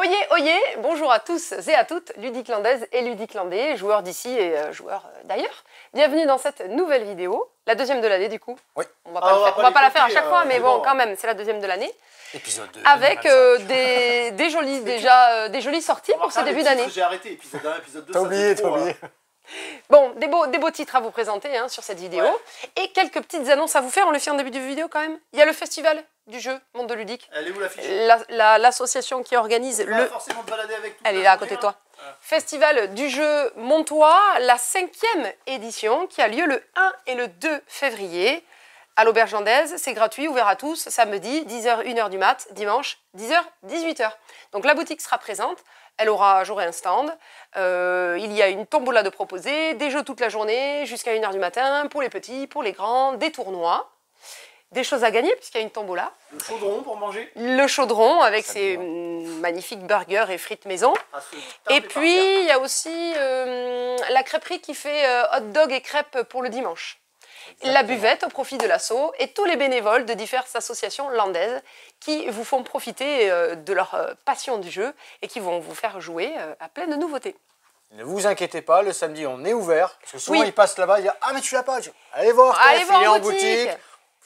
Oyez, oyez, bonjour à tous et à toutes, ludiclandaise et ludiclandais, joueurs d'ici et joueurs d'ailleurs. Bienvenue dans cette nouvelle vidéo, la deuxième de l'année du coup. Oui. On va pas la faire à chaque fois, mais bon, quand même, c'est la deuxième de l'année. Épisode 2. Avec des jolies sorties pour ce début d'année. J'ai arrêté, épisode 1, épisode 2, t'as oublié. Bon, des beaux titres à vous présenter sur cette vidéo. Ouais. Et quelques petites annonces à vous faire, on le fait en début de vidéo quand même. Il y a le festival du jeu Monde de Ludique. Elle est où l'affiche? L'association qui organise le... forcément te balader avec tout. Elle est là à côté de toi. Festival du jeu Montois, la 5e édition qui a lieu le 1 et le 2 février à l'Auberge Landaise. C'est gratuit, ouvert à tous, samedi, 10h, 1h du mat, dimanche, 10h, 18h. Donc la boutique sera présente, j'aurai un stand, il y a une tombola de proposés, des jeux toute la journée, jusqu'à 1h du matin, pour les petits, pour les grands, des tournois. Des choses à gagner puisqu'il y a une tombola. Le chaudron pour manger. Le chaudron avec ses magnifiques burgers et frites maison. Et puis il y a aussi la crêperie qui fait hot dog et crêpes pour le dimanche. Exactement. La buvette au profit de l'assaut et tous les bénévoles de diverses associations landaises qui vous font profiter de leur passion du jeu et qui vont vous faire jouer à plein de nouveautés. Ne vous inquiétez pas, le samedi on est ouvert. Parce que souvent ils passent là-bas, ils disent ah mais tu l'as pas. Allez voir, il est en boutique.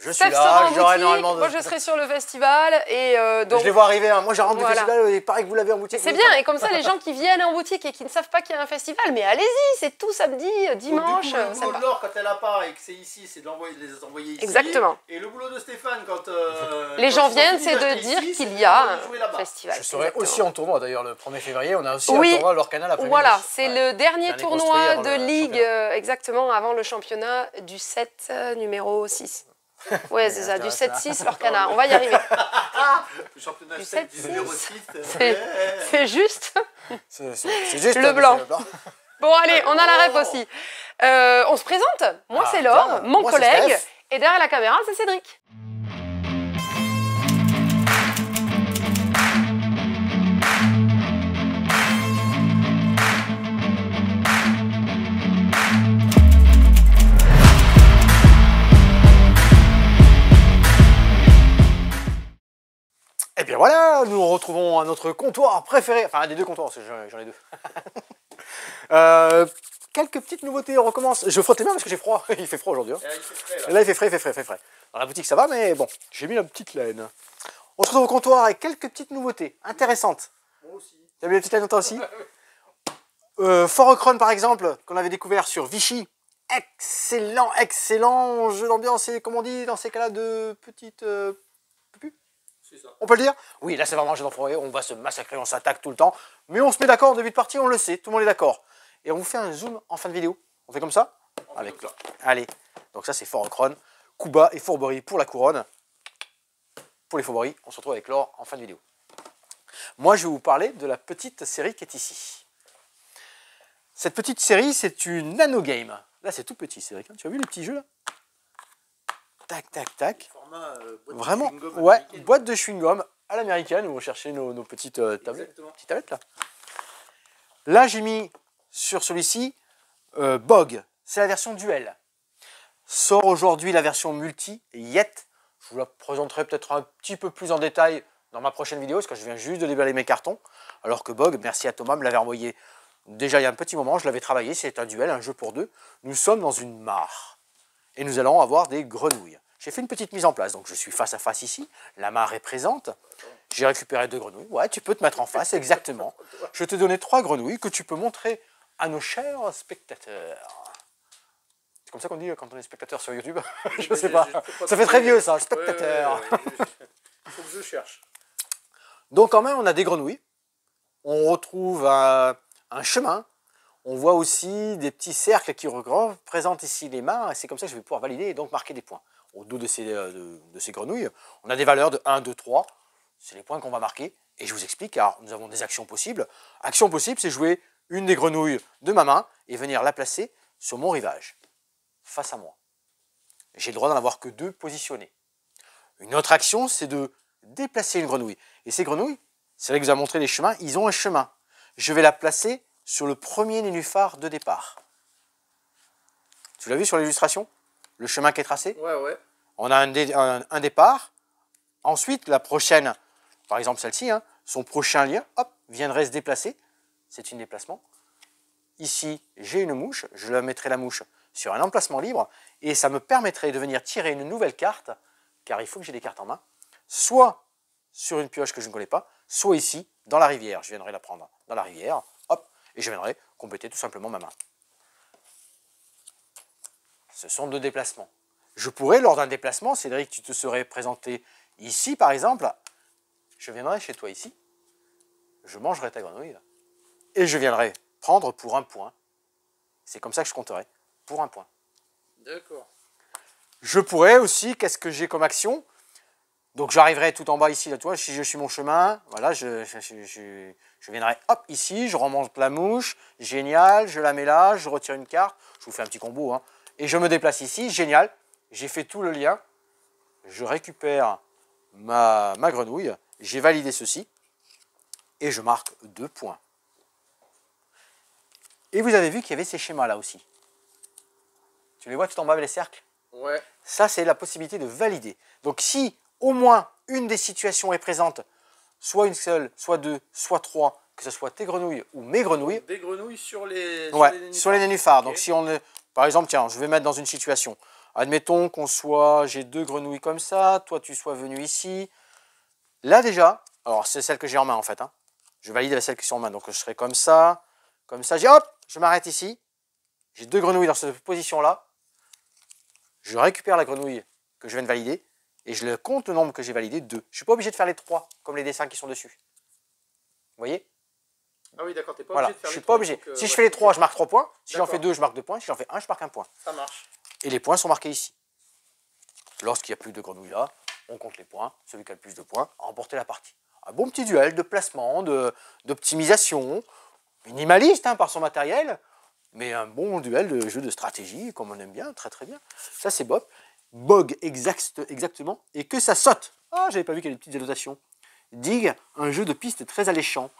Je suis là, j'aurai normalement... Moi, je serai sur le festival et donc... Je les vois arriver, hein. Moi, je rentre du festival et pareil que vous l'avez en boutique. C'est bien, et comme ça, les gens qui viennent en boutique et qui ne savent pas qu'il y a un festival, mais allez-y, c'est tout samedi, dimanche... Donc, du coup, le boulot de Laure, quand elle n'a pas et que c'est ici, c'est de les envoyer ici. Exactement. Et le boulot de Stéphane, quand... les gens viennent, c'est de dire qu'il y a un festival. Je serai aussi en tournoi, d'ailleurs, le 1er février, on a aussi un tournoi à leur canal après-midi. Voilà, c'est le dernier tournoi de ligue, exactement, avant le championnat du 7 numéro 6. Ouais, c'est ça, du 7-6, leur canard. On va y arriver. Le championnat du 7-6, numéro 6. C'est juste. C'est juste le blanc. Bon, allez, on a la ref aussi. On se présente. Moi, c'est Laure, mon collègue. Et derrière la caméra, c'est Cédric. Et bien voilà, nous nous retrouvons à notre comptoir préféré, enfin un des deux comptoirs, parce que j'en ai deux. Quelques petites nouveautés, on recommence. Je frotte les mains parce que j'ai froid, il fait froid aujourd'hui. Hein. Là il fait frais. Dans la boutique ça va, mais bon, j'ai mis la petite laine. On se retrouve au comptoir avec quelques petites nouveautés intéressantes. Moi aussi. Tu as mis la petite laine toi aussi? Forocron par exemple, qu'on avait découvert sur Vichy. Excellent jeu d'ambiance et comme on dit dans ces cas-là de petites... On peut le dire? Oui, là c'est vraiment un jeu d'enfoiré, on va se massacrer, on s'attaque tout le temps. Mais on se met d'accord en début de partie, on le sait, tout le monde est d'accord. Et on vous fait un zoom en fin de vidéo. On fait comme ça? Avec ça. Allez, donc ça c'est Forocron, Kuba et Fourberie pour la couronne. Pour les Fourberies, on se retrouve avec Laure en fin de vidéo. Moi je vais vous parler de la petite série qui est ici. Cette petite série, c'est une nano game. Là c'est tout petit, Cédric. Tu as vu les petits jeux là? Tac, tac, tac. Format, vraiment, ouais, boîte de chewing-gum à l'américaine, où on cherchait nos petites tablettes. Petites tablettes là. Là, j'ai mis sur celui-ci Bog. C'est la version duel. Sort aujourd'hui la version multi Yet. Je vous la présenterai peut-être un petit peu plus en détail dans ma prochaine vidéo, parce que je viens juste de déballer mes cartons. Alors que Bog, merci à Thomas, me l'avait envoyé déjà il y a un petit moment. Je l'avais travaillé, c'est un duel, un jeu pour deux. Nous sommes dans une mare. Et nous allons avoir des grenouilles. J'ai fait une petite mise en place, donc je suis face à face ici. La mare est présente. J'ai récupéré 2 grenouilles. Ouais, tu peux te mettre en face, exactement. Je vais te donner 3 grenouilles que tu peux montrer à nos chers spectateurs. C'est comme ça qu'on dit quand on est spectateur sur YouTube? Je sais pas. Ça fait très vieux ça, spectateur. Il faut que je cherche. Donc quand même, on a des grenouilles. On retrouve un chemin. On voit aussi des petits cercles qui représentent ici les mares, et c'est comme ça que je vais pouvoir valider et donc marquer des points. Au dos de ces grenouilles, on a des valeurs de 1, 2, 3, c'est les points qu'on va marquer, et je vous explique, car nous avons des actions possibles. Action possible, c'est jouer une des grenouilles de ma main et venir la placer sur mon rivage, face à moi. J'ai le droit d'en avoir que 2 positionnées. Une autre action, c'est de déplacer une grenouille. Et ces grenouilles, c'est là que je vous ai montré les chemins, ils ont un chemin. Je vais la placer sur le premier nénuphar de départ. Tu l'as vu sur l'illustration? Le chemin qui est tracé? Ouais. On a un départ. Ensuite, la prochaine, par exemple celle-ci, hein, son prochain lien, hop, viendrait se déplacer. C'est un déplacement. Ici, j'ai une mouche, je la mettrai la mouche sur un emplacement libre et ça me permettrait de venir tirer une nouvelle carte, car il faut que j'ai des cartes en main, soit sur une pioche que je ne connais pas, soit ici, dans la rivière. Je viendrai la prendre dans la rivière, hop, et je viendrai compléter tout simplement ma main. Ce sont 2 déplacements. Je pourrais, lors d'un déplacement, Cédric, tu te serais présenté ici, par exemple, je viendrai chez toi ici, je mangerai ta grenouille, et je viendrai prendre pour un point. C'est comme ça que je compterai, pour un point. D'accord. Je pourrais aussi, qu'est-ce que j'ai comme action? Donc j'arriverai tout en bas ici, là, tu vois, si je suis mon chemin, voilà, je viendrai, hop, ici, je remonte la mouche, génial, je la mets là, je retire une carte, je vous fais un petit combo, hein, et je me déplace ici, génial, j'ai fait tout le lien, je récupère ma grenouille, j'ai validé ceci, et je marque 2 points. Et vous avez vu qu'il y avait ces schémas là aussi. Tu les vois tout en bas, les cercles? Ouais. Ça, c'est la possibilité de valider. Donc si au moins une des situations est présente, soit une seule, soit 2, soit 3, que ce soit tes grenouilles ou mes grenouilles. Des grenouilles sur les sur les nénuphars. Okay. Donc si on est, par exemple, tiens, je vais mettre dans une situation. Admettons qu'on soit, j'ai 2 grenouilles comme ça, toi tu sois venu ici. Là déjà, alors c'est celle que j'ai en main en fait. Hein. Je valide celle qui sont en main. Donc je serai comme ça, hop, je m'arrête ici. J'ai 2 grenouilles dans cette position-là. Je récupère la grenouille que je viens de valider et je le compte le nombre que j'ai validé, 2. Je ne suis pas obligé de faire les 3 comme les dessins qui sont dessus. Vous voyez? Ah oui, d'accord, tu n'es pas voilà. obligé de faire je les suis 3. pas obligé. Si je fais les 3, je marque 3 points. Si j'en fais 2, je marque 2 points. Si j'en fais 1, je marque 1 point. Ça marche. Et les points sont marqués ici. Lorsqu'il n'y a plus de grenouilles là, on compte les points. Celui qui a le plus de points a remporté la partie. Un bon petit duel de placement, d'optimisation, minimaliste hein, par son matériel, mais un bon duel de jeu de stratégie, comme on aime bien, très très bien. Ça c'est Bob. Bog exactement, et que ça saute. Ah, j'avais pas vu qu'il y avait des petites annotations. Dig, un jeu de piste très alléchant.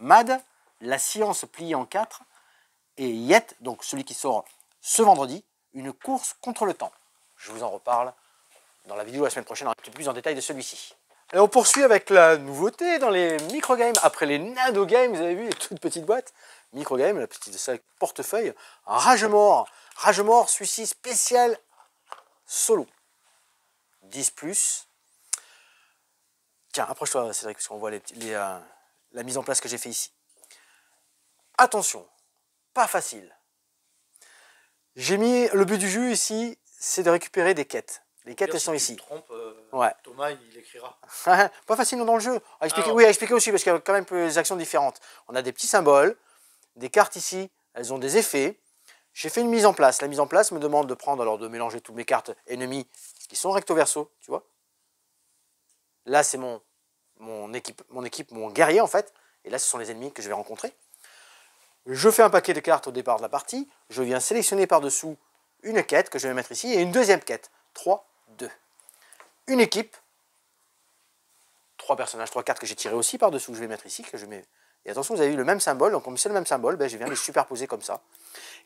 Mad, la science pliée en 4. Et Yet, donc celui qui sort ce vendredi, une course contre le temps. Je vous en reparle dans la vidéo la semaine prochaine, un petit peu plus en détail de celui-ci. Et on poursuit avec la nouveauté dans les micro-games. Après les nano-games, vous avez vu, les toutes petites boîtes. Micro-games, la petite sac portefeuille. Rage-mort. Rage-mort, celui-ci spécial solo. 10+. Tiens, approche-toi Cédric, parce qu'on voit la mise en place que j'ai fait ici. Attention, pas facile. J'ai mis, le but du jeu ici, c'est de récupérer des quêtes. Les quêtes, elles sont ici. Ouais. Thomas, il écrira. Pas facile dans le jeu. À expliquer, oui, à expliquer aussi, parce qu'il y a quand même des actions différentes. On a des petits symboles, des cartes ici, elles ont des effets. J'ai fait une mise en place. La mise en place me demande de prendre, alors de mélanger toutes mes cartes ennemies qui sont recto verso, tu vois. Là, c'est mon équipe, mon guerrier en fait. Et là, ce sont les ennemis que je vais rencontrer. Je fais un paquet de cartes au départ de la partie. Je viens sélectionner par-dessous une quête que je vais mettre ici et une deuxième quête. 3, 2. Une équipe. 3 personnages, 3 cartes que j'ai tirées aussi par-dessous que je vais mettre ici. Que je mets. Et attention, vous avez vu le même symbole. Donc, comme c'est le même symbole, ben, je viens les superposer comme ça.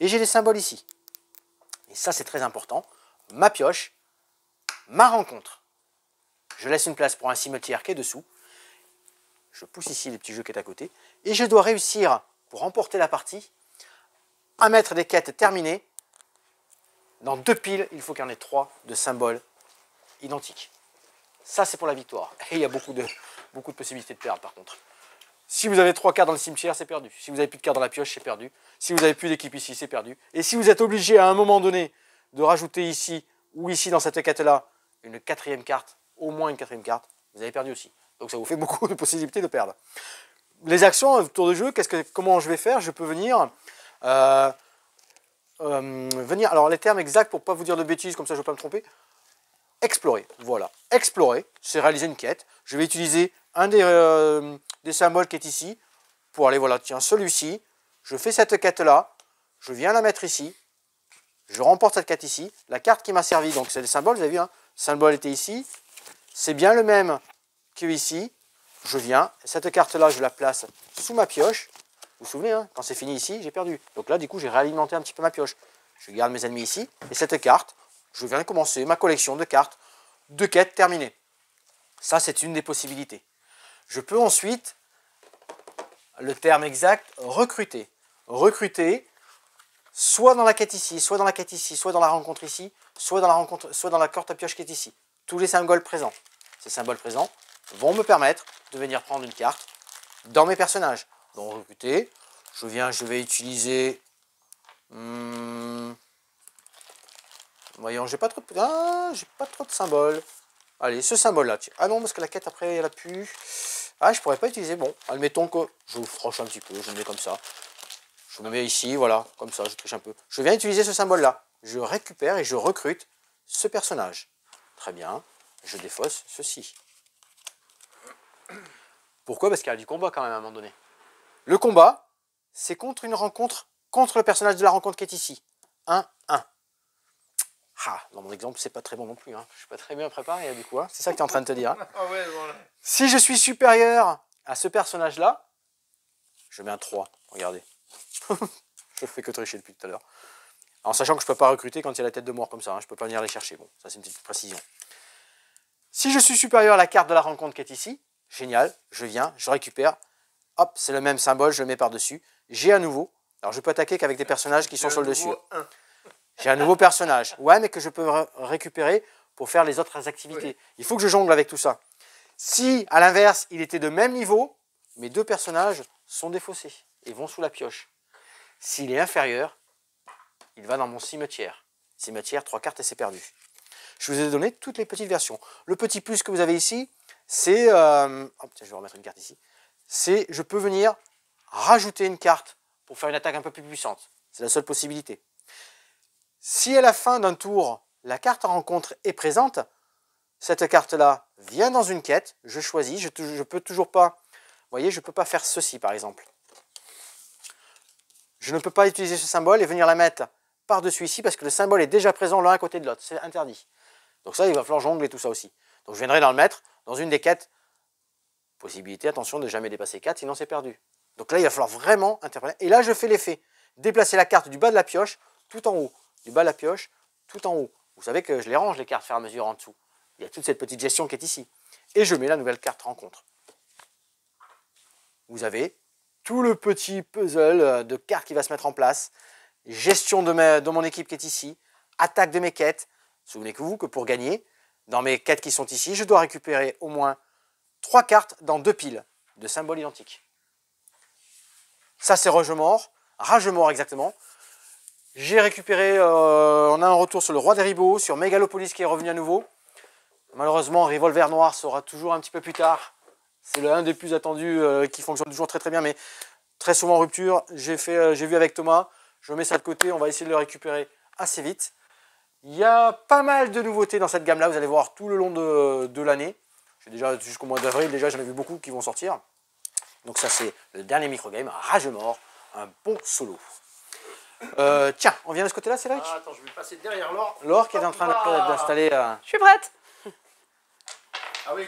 Et j'ai des symboles ici. Et ça, c'est très important. Ma pioche, ma rencontre. Je laisse une place pour un cimetière qui est dessous. Je pousse ici les petits jeux qui est à côté. Et je dois réussir, pour remporter la partie, à mettre des quêtes terminées. Dans 2 piles, il faut qu'il y en ait 3 de symboles identiques. Ça, c'est pour la victoire. Et il y a beaucoup de possibilités de perdre, par contre. Si vous avez 3 cartes dans le cimetière, c'est perdu. Si vous n'avez plus de cartes dans la pioche, c'est perdu. Si vous n'avez plus d'équipe ici, c'est perdu. Et si vous êtes obligé, à un moment donné, de rajouter ici, ou ici, dans cette quête-là, une 4e carte, au moins une 4e carte, vous avez perdu aussi. Donc ça vous fait beaucoup de possibilités de perdre. Les actions autour de jeu, comment je vais faire? Je peux venir... alors les termes exacts pour ne pas vous dire de bêtises, comme ça je ne vais pas me tromper. Explorer, voilà. Explorer, c'est réaliser une quête. Je vais utiliser un des symboles qui est ici pour aller, voilà, tiens, celui-ci. Je fais cette quête-là, je viens la mettre ici. Je remporte cette quête ici. La carte qui m'a servi, donc c'est le symbole, vous avez vu, hein, le symbole était ici. C'est bien le même que ici. Je viens, cette carte-là, je la place sous ma pioche. Vous vous souvenez, hein, quand c'est fini ici, j'ai perdu. Donc là, du coup, j'ai réalimenté un petit peu ma pioche. Je garde mes ennemis ici. Et cette carte, je viens de commencer ma collection de cartes de quêtes terminées. Ça, c'est une des possibilités. Je peux ensuite le terme exact, recruter. Recruter, soit dans la quête ici, soit dans la quête ici, soit dans la rencontre ici, soit dans la corde à pioche qui est ici. Tous les symboles présents. Ces symboles présents vont me permettre de venir prendre une carte dans mes personnages. Donc recruter, je vais utiliser... voyons, j'ai pas trop de symboles. Allez, ce symbole-là. Ah non, parce que la quête après, elle a pu... Ah, je pourrais pas utiliser. Bon, admettons que je vous froche un petit peu, je le mets comme ça. Je me mets ici, voilà, comme ça, je triche un peu. Je viens utiliser ce symbole-là. Je récupère et je recrute ce personnage. Très bien. Je défausse ceci. Pourquoi? Parce qu'il y a du combat quand même à un moment donné. Le combat, c'est contre une rencontre, contre le personnage de la rencontre qui est ici. 1-1. Ah, dans mon exemple, c'est pas très bon non plus. Hein. Je suis pas très bien préparé, du coup. Hein. C'est ça que tu es en train de te dire. Hein. Ah ouais, voilà. Si je suis supérieur à ce personnage-là, je mets un 3. Regardez. Je fais que tricher depuis tout à l'heure. En sachant que je ne peux pas recruter quand il y a la tête de mort comme ça. Hein. Je ne peux pas venir les chercher. Bon, ça c'est une petite précision. Si je suis supérieur à la carte de la rencontre qui est ici, génial, je viens, je récupère. Hop, c'est le même symbole, je le mets par-dessus. J'ai un nouveau. Alors je peux attaquer qu'avec des personnages qui sont sur le dessus. J'ai un nouveau personnage. Ouais, mais que je peux récupérer pour faire les autres activités. Oui. Il faut que je jongle avec tout ça. Si, à l'inverse, il était de même niveau, mes deux personnages sont défaussés et vont sous la pioche. S'il est inférieur, il va dans mon cimetière. Cimetière, 3 cartes et c'est perdu. Je vous ai donné toutes les petites versions. Le petit plus que vous avez ici, c'est... Hop, tiens, je vais remettre une carte ici. C'est, je peux venir rajouter une carte pour faire une attaque un peu plus puissante. C'est la seule possibilité. Si à la fin d'un tour, la carte rencontre est présente, cette carte-là vient dans une quête, je choisis, je peux toujours pas... Vous voyez, je ne peux pas faire ceci, par exemple. Je ne peux pas utiliser ce symbole et venir la mettre par-dessus ici parce que le symbole est déjà présent l'un à côté de l'autre. C'est interdit. Donc ça, il va falloir jongler tout ça aussi. Donc je viendrai dans le mettre dans une des quêtes. Possibilité, attention, de ne jamais dépasser 4, sinon c'est perdu. Donc là, il va falloir vraiment intervenir. Et là, je fais l'effet. Déplacer la carte du bas de la pioche tout en haut. Du bas de la pioche tout en haut. Vous savez que je les range, les cartes, faire à mesure en dessous. Il y a toute cette petite gestion qui est ici. Et je mets la nouvelle carte rencontre. Vous avez tout le petit puzzle de cartes qui va se mettre en place. Gestion de mon équipe qui est ici. Attaque de mes quêtes. Souvenez-vous que pour gagner, dans mes quêtes qui sont ici, je dois récupérer au moins 3 cartes dans 2 piles de symboles identiques. Ça, c'est Rage mort exactement. J'ai récupéré, on a un retour sur le Roi des Ribauds, sur Mégalopolis qui est revenu à nouveau. Malheureusement, Revolver Noir sera toujours un petit peu plus tard. C'est l'un des plus attendus qui fonctionne toujours très très bien, mais très souvent en rupture. J'ai vu avec Thomas, je mets ça de côté, on va essayer de le récupérer assez vite. Il y a pas mal de nouveautés dans cette gamme-là, vous allez voir tout le long de l'année. Déjà jusqu'au mois d'avril, déjà j'en ai vu beaucoup qui vont sortir. Donc ça c'est le dernier microgame, Rage mort, un bon solo. Tiens, on vient de ce côté-là, Cédric? Ah, attends, je vais passer derrière Laure. Laure qui est en train d'installer... Je suis prête. Ah oui,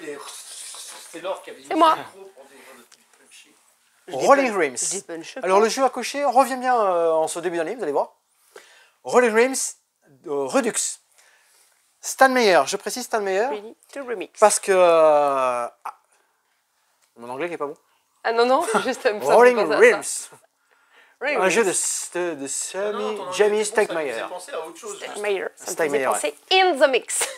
c'est Laure qui avait dit... C'est moi. Rolling Rims. Alors le jeu à cocher revient bien en ce début d'année, vous allez voir. Rolling Rims, Redux. Stan Meyer, je précise Stan Meyer. Parce que... mon anglais qui est pas bon. Ah non, non, c'est juste un peu Rolling Rims. Un jeu de Jamie Stegmaier. J'ai pensé à autre chose. Stegmaier. Ça me faisait penser In the Mix.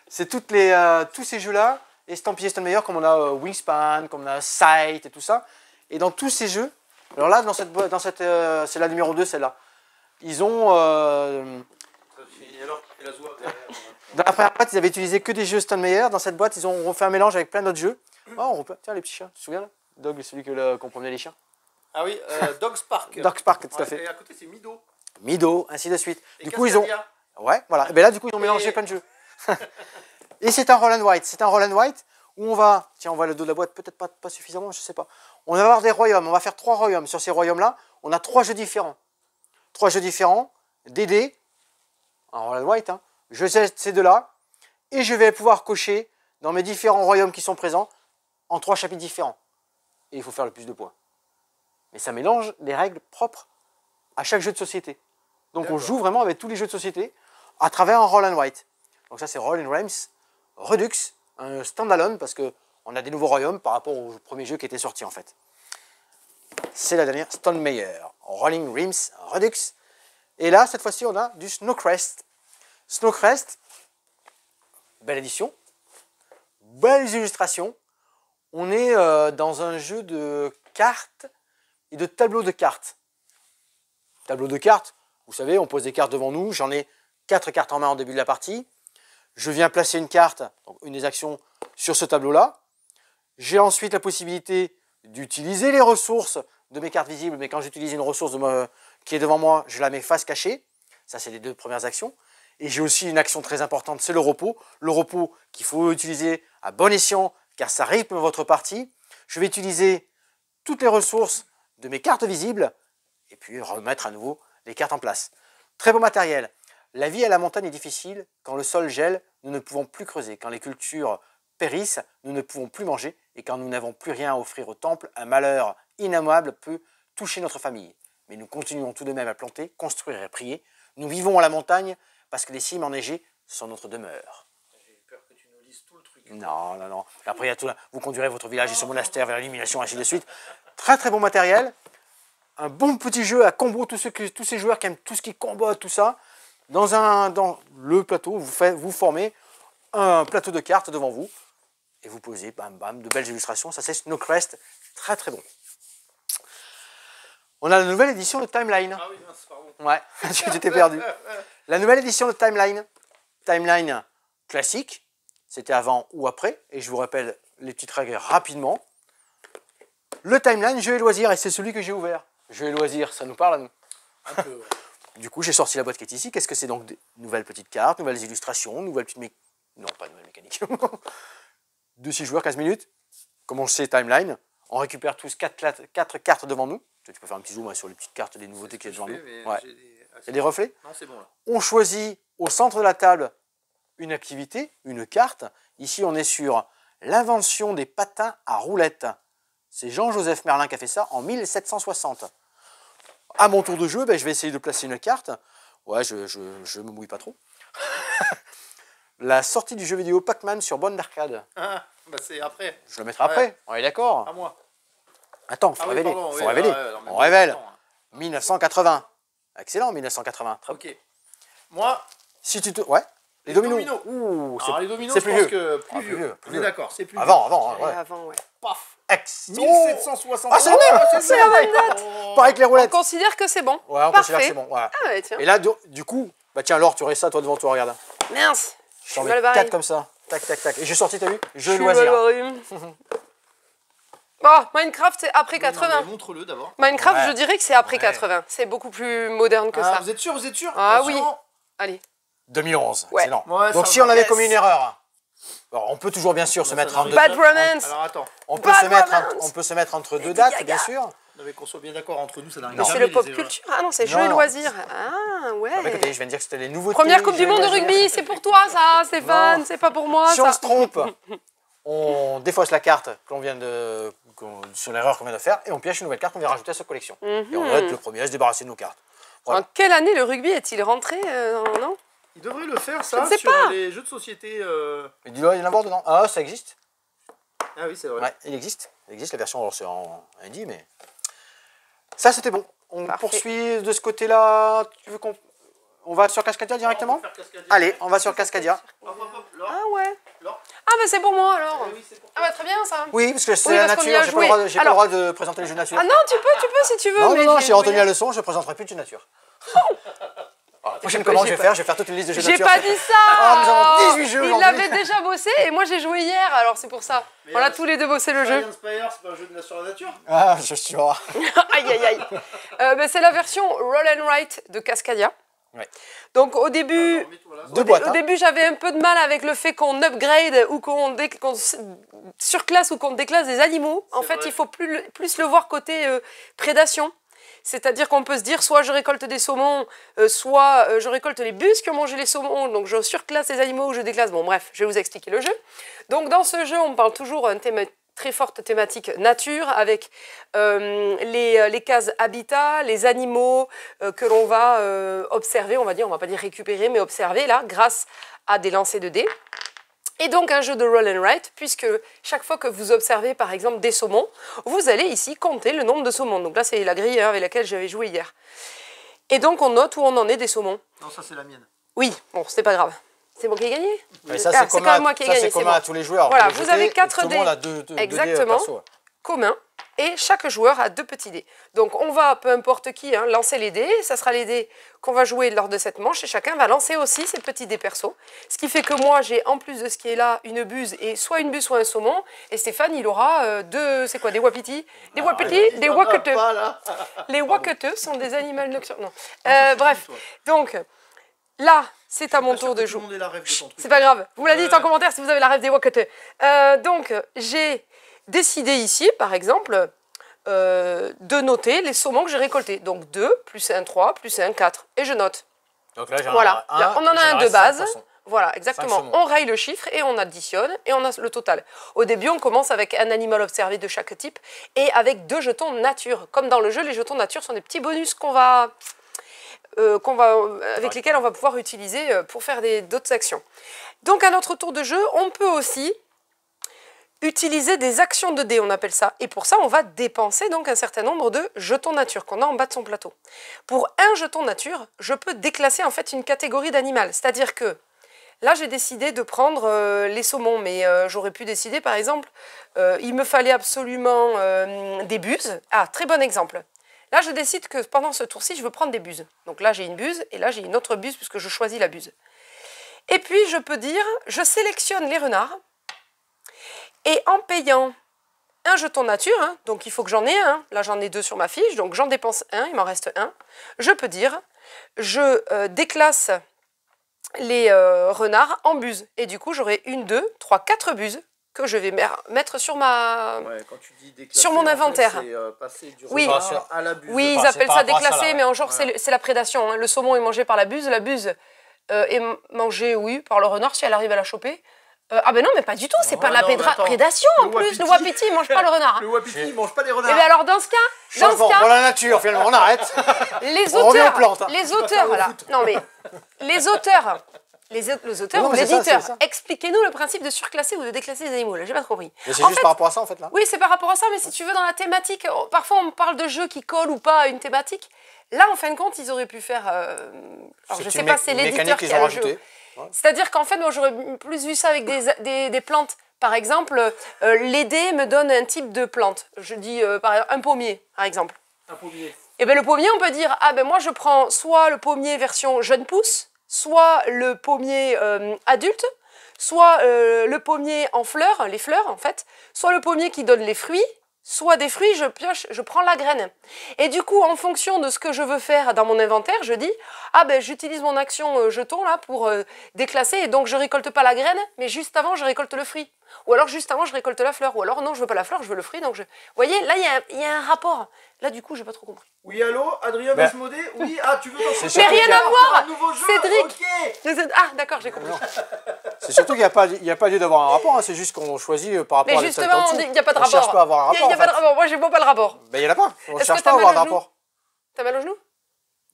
C'est tous ces jeux-là, estampillés Stegmaier, comme on a Wingspan, comme on a Sight et tout ça. Et dans tous ces jeux, alors là, c'est la numéro 2, celle-là. Ils ont... dans la première boîte, ils avaient utilisé que des jeux Stegmaier. Dans cette boîte, ils ont refait un mélange avec plein d'autres jeux. Oh, tiens, les petits chiens, tu te souviens là? Dog, celui qu'on promenait les chiens. Ah oui, Dog's Park. Dog's Park, tout à fait. Et à côté, c'est Mido. Mido, ainsi de suite. Et du coup, ils ont... Ouais, voilà. Et bien là, du coup, ils ont mélangé plein de jeux. Et c'est un roll and white. C'est un roll and white où on va... Tiens, on voit le dos de la boîte, peut-être pas suffisamment, je sais pas. On va avoir des royaumes. On va faire 3 royaumes. Sur ces royaumes-là, on a 3 jeux différents. 3 jeux différents, des dés, un roll and white. Hein. Je jette ces deux-là et je vais pouvoir cocher dans mes différents royaumes qui sont présents en 3 chapitres différents. Et il faut faire le plus de points. Mais ça mélange des règles propres à chaque jeu de société. Donc on joue vraiment avec tous les jeux de société à travers un roll and white. Donc ça c'est Rolling Rims, Redux, un standalone parce qu'on a des nouveaux royaumes par rapport au premier jeu qui était sorti en fait. c'est la dernière Stone Meyer. Rolling Rims Redux. Et là, cette fois-ci, on a du Snowcrest. Snowcrest, belle édition, belles illustrations. On est dans un jeu de cartes et de tableaux de cartes. Tableau de cartes, vous savez, on pose des cartes devant nous. J'en ai 4 cartes en main au début de la partie. Je viens placer une carte, donc une des actions, sur ce tableau-là. J'ai ensuite la possibilité d'utiliser les ressources de mes cartes visibles, mais quand j'utilise une ressource qui est devant moi, je la mets face cachée. Ça, c'est les 2 premières actions. Et j'ai aussi une action très importante, c'est le repos. Le repos qu'il faut utiliser à bon escient, car ça rythme votre partie. Je vais utiliser toutes les ressources de mes cartes visibles, et puis remettre à nouveau les cartes en place. Très beau matériel. La vie à la montagne est difficile. Quand le sol gèle, nous ne pouvons plus creuser. Quand les cultures périssent, nous ne pouvons plus manger. Et quand nous n'avons plus rien à offrir au temple, un malheur innommable peut toucher notre famille. Mais nous continuons tout de même à planter, construire et prier. Nous vivons à la montagne parce que les cimes enneigées sont notre demeure. J'ai peur que tu nous lises tout le truc. Non, non, non. Après, il y a tout là. Vous conduirez votre village et ce monastère vers l'illumination, ainsi de suite. Très, très bon matériel. Un bon petit jeu à combo, tous ces joueurs qui aiment tout ce qui combote, tout ça. Dans le plateau, vous formez un plateau de cartes devant vous. Et vous posez, bam, bam, de belles illustrations. Ça, c'est Snowcrest. Très, très bon. On a la nouvelle édition de Timeline. Ah oui, mince, pardon. Ouais, tu t'es perdu. La nouvelle édition de Timeline. Timeline classique. C'était avant ou après. Et je vous rappelle les petites règles rapidement. Le Timeline, jeux et loisirs. Et c'est celui que j'ai ouvert. Jeux et loisirs, ça nous parle à nous. Un peu, ouais. Du coup, j'ai sorti la boîte qui est ici. Qu'est-ce que c'est donc? Des nouvelles petites cartes, nouvelles illustrations, nouvelles petites mécaniques. Non, pas de nouvelles mécaniques. De 6 joueurs, 15 minutes. Comme on le sait, Timeline. On récupère tous 4 cartes devant nous. Tu peux faire un petit zoom sur les petites cartes des nouveautés qu'il y a devant nous. Ouais. Il y a des reflets. Non, c'est bon là. On choisit au centre de la table une activité, une carte. Ici, on est sur l'invention des patins à roulettes. C'est Jean-Joseph Merlin qui a fait ça en 1760. À mon tour de jeu, je vais essayer de placer une carte. Ouais, je me mouille pas trop. La sortie du jeu vidéo Pac-Man sur borne d'arcade. Ah, bah c'est après. Je le mettrai après, on est d'accord. À moi. Attends, faut révéler. Faut révéler. On révèle. 1980. Excellent, 1980. Ok. Moi. Si tu te. Ouais. Les dominos. Ouh, alors les dominos, c'est je plus pense vieux. que plus vieux. Plus On est vieux. d'accord, c'est plus vieux. Avant, ouais. Avant, ouais. Paf. Ex. 1760. Ah, c'est vrai, c'est la bonne date. Pareil que les On roulettes. considère que c'est bon. Ouais, on considère que c'est bon. Ouais. Ah ouais, tiens. Et là, du coup, bah tiens, Laure, tu aurais ça toi devant toi, regarde. Mince. Je t'en mal mets barré. 4 comme ça. Tac, tac, tac. Et j'ai sorti, t'as vu? Jeu et Je suis mal loisirs. barré. Bon, Minecraft, c'est après 80. Montre-le d'abord. Minecraft, Ouais. je dirais que c'est après Ouais. 80. C'est beaucoup plus moderne que Ah, ça. vous êtes sûr, vous êtes sûr? Ah Attention. oui. Allez. 2011. Ouais. Excellent. Ouais, Donc ça si va. on avait Yes. commis une erreur, alors, on peut toujours bien sûr se Ça mettre va. entre deux. Bad Romance. Alors attends, On peut Bad se mettre Romance. on peut se mettre entre deux Lady dates, Gaga. bien sûr. non, mais qu'on soit bien d'accord entre nous, ça n'arrive Non. C'est jamais, le pop les erreurs. culture. Ah non, c'est Non. jeux et loisirs. Ah ouais. Ah, bah, écoutez, je viens de dire que c'était les nouveautés. Première Coupe jeux du et Monde de loisirs. rugby, c'est pour toi ça, Stéphane, Non. c'est pas pour moi Si on ça. se trompe, on défausse la carte sur l'erreur qu'on vient de faire et on pioche une nouvelle carte qu'on vient rajouter à sa collection. Et on va être le premier à se débarrasser de nos cartes. Voilà. En quelle année le rugby est-il rentré non Il devrait le faire, ça, ne sais sur pas. les jeux de société. Mais dis-le, il y en a voir dedans. Ah, ça existe. Ah oui, c'est vrai. Ouais, il existe. Il existe la version, alors c'est en indie, mais. Ça, c'était bon. On Parfait. poursuit de ce côté-là. Tu veux qu'on. On va sur Cascadia directement? On va faire Cascadia. Allez, on va sur Cascadia. Hop, hop, hop, Laure, Ah ouais. Laure. Ah bah c'est pour moi alors. Ah oui, c'est pour Ah toi. bah très bien ça. Oui, parce que c'est Oui, la parce qu'on y nature. a J'ai joué. pas le Alors- droit de présenter les jeux de nature. Ah non, tu peux si tu veux. non, mais non, j'ai j'ai retenu joué. la leçon, je ne présenterai plus de jeux de nature. Alors, la prochaine pas- commande, j'ai je vais faire toute une liste de jeux de J'ai nature. pas dit ça. Ah, nous avons 18 jeux Il aujourd'hui. l'avait déjà bossé et moi j'ai joué hier, alors c'est pour ça. Mais On a alors, tous les deux bossé le jeu. Science Spire, c'est pas un jeu de sur la nature? Ah, je suis rare. Aïe aïe aïe. Bah, c'est la version Roll and Write de Cascadia. Ouais. Donc au début, Alors, mets-toi là. Deux boîtes. au début j'avais un peu de mal avec le fait qu'on upgrade ou qu'on surclasse ou qu'on déclasse des animaux. En C'est fait, vrai. il faut plus le voir côté prédation. C'est-à-dire qu'on peut se dire soit je récolte des saumons, soit je récolte les bus qui ont mangé les saumons, donc je surclasse les animaux ou je déclasse. Bon bref, je vais vous expliquer le jeu. Donc dans ce jeu, on parle toujours d'un thème très forte thématique nature avec les cases habitat, les animaux que l'on va observer, on va dire, on va pas dire récupérer, mais observer là grâce à des lancers de dés. Et donc un jeu de roll and write, puisque chaque fois que vous observez par exemple des saumons, vous allez ici compter le nombre de saumons. Donc là c'est la grille avec laquelle j'avais joué hier. Et donc on note où on en est des saumons. Non, ça c'est la mienne. Oui, bon, c'est pas grave. C'est moi qui ai gagné. Mais ça, c'est quand même moi qui ai gagné. C'est commun à tous les joueurs. Voilà, vous avez 4 dés. Tout le monde a deux exactement, communs. Et chaque joueur a 2 petits dés. Donc on va, peu importe qui, hein, lancer les dés. Ça sera les dés qu'on va jouer lors de cette manche. Et chacun va lancer aussi ses petits dés perso. Ce qui fait que moi, j'ai en plus de ce qui est là, une buse. Et soit une buse, soit un saumon. Et Stéphane, il aura 2, c'est quoi, des wapitis? Des wapitis, des waketeux. Les waketeux sont des animaux nocturnes. Non. Bref, donc là, c'est à mon tour de jouer. C'est pas grave. Vous me la dites en commentaire si vous avez la rêve des waketeux. Donc, j'ai décidé ici, par exemple, de noter les saumons que j'ai récoltés. Donc 2, plus 1, 3, plus 1, 4. Et je note. Donc là, voilà. Là, on en a un de base. Voilà, exactement. On raye le chiffre et on additionne et on a le total. Au début, on commence avec un animal observé de chaque type et avec 2 jetons nature. Comme dans le jeu, les jetons nature sont des petits bonus avec lesquels on va pouvoir utiliser pour faire d'autres actions. Donc à notre tour de jeu, on peut aussi utiliser des actions de dés, on appelle ça. Et pour ça, on va dépenser donc un certain nombre de jetons nature qu'on a en bas de son plateau. Pour un jeton nature, je peux déclasser en fait une catégorie d'animal. C'est-à-dire que là, j'ai décidé de prendre les saumons, mais j'aurais pu décider, par exemple, il me fallait absolument des buses. Ah, très bon exemple. Là, je décide que pendant ce tour-ci, je veux prendre des buses. Donc là, j'ai une buse et là, j'ai une autre buse puisque je choisis la buse. Et puis, je peux dire, je sélectionne les renards et en payant un jeton nature, hein, donc il faut que j'en ai un, là j'en ai 2 sur ma fiche, donc j'en dépense un, il m'en reste un, je peux dire, je déclasse les renards en buses. Et du coup, j'aurai 1, 2, 3, 4 buses que je vais mettre sur sur mon inventaire. En fait, passer du oui, à la buse. Oui, ils appellent ça déclasser, mais en genre c'est la prédation. Hein. Le saumon est mangé par la buse est mangée, oui, par le renard si elle arrive à la choper. Ah ben non, mais pas du tout, c'est pas la prédation en plus. Le wapiti, il mange pas le renard. Hein. Le wapiti, il mange pas les renards. Et bien alors dans ce cas, dans la nature, finalement, on arrête. Les on auteurs, plantes, hein. Les auteurs, voilà. Non mais les auteurs ou l'éditeur, expliquez-nous le principe de surclasser ou de déclasser les animaux. Là, j'ai pas compris. Mais c'est juste par rapport à ça, en fait, là. Oui, c'est par rapport à ça, mais si tu veux, dans la thématique, parfois on parle de jeux qui collent ou pas à une thématique. Là, en fin de compte, ils auraient pu faire. Alors, je sais pas, c'est l'éditeur qui a le jeu. Ouais. C'est-à-dire qu'en fait, moi, j'aurais plus vu ça avec des plantes. Par exemple, les dés me donnent un type de plante. Je dis, par exemple, un pommier, par exemple. Un pommier. Et bien, le pommier, on peut dire, ah ben moi, je prends soit le pommier version jeune pousse, soit le pommier adulte, soit le pommier en fleurs, les fleurs, en fait, soit le pommier qui donne les fruits, soit des fruits, je pioche, je prends la graine. Et du coup, en fonction de ce que je veux faire dans mon inventaire, je dis, ah ben j'utilise mon action jeton là pour déclasser, et donc je récolte pas la graine, mais juste avant, je récolte le fruit. Ou alors juste avant, je récolte la fleur. Ou alors non, je veux pas la fleur, je veux le fruit. Donc vous voyez, là, il y a un rapport. Là, du coup, j'ai pas trop compris. Oui, allô, Adrien Basmodé. Oui, ah, tu veux mais rien à voir, Cédric. Okay. Ah, d'accord, j'ai compris. C'est surtout qu'il n'y a pas lieu d'avoir un rapport, hein, c'est juste qu'on choisit par rapport à l'état. Mais justement, il n'y a pas de rapport. On cherche pas à avoir un rapport. Il n'y a pas de rapport. Moi, je vois pas le rapport. Ben, il n'y en a pas. On ne cherche pas à avoir un rapport. T'as mal au genou?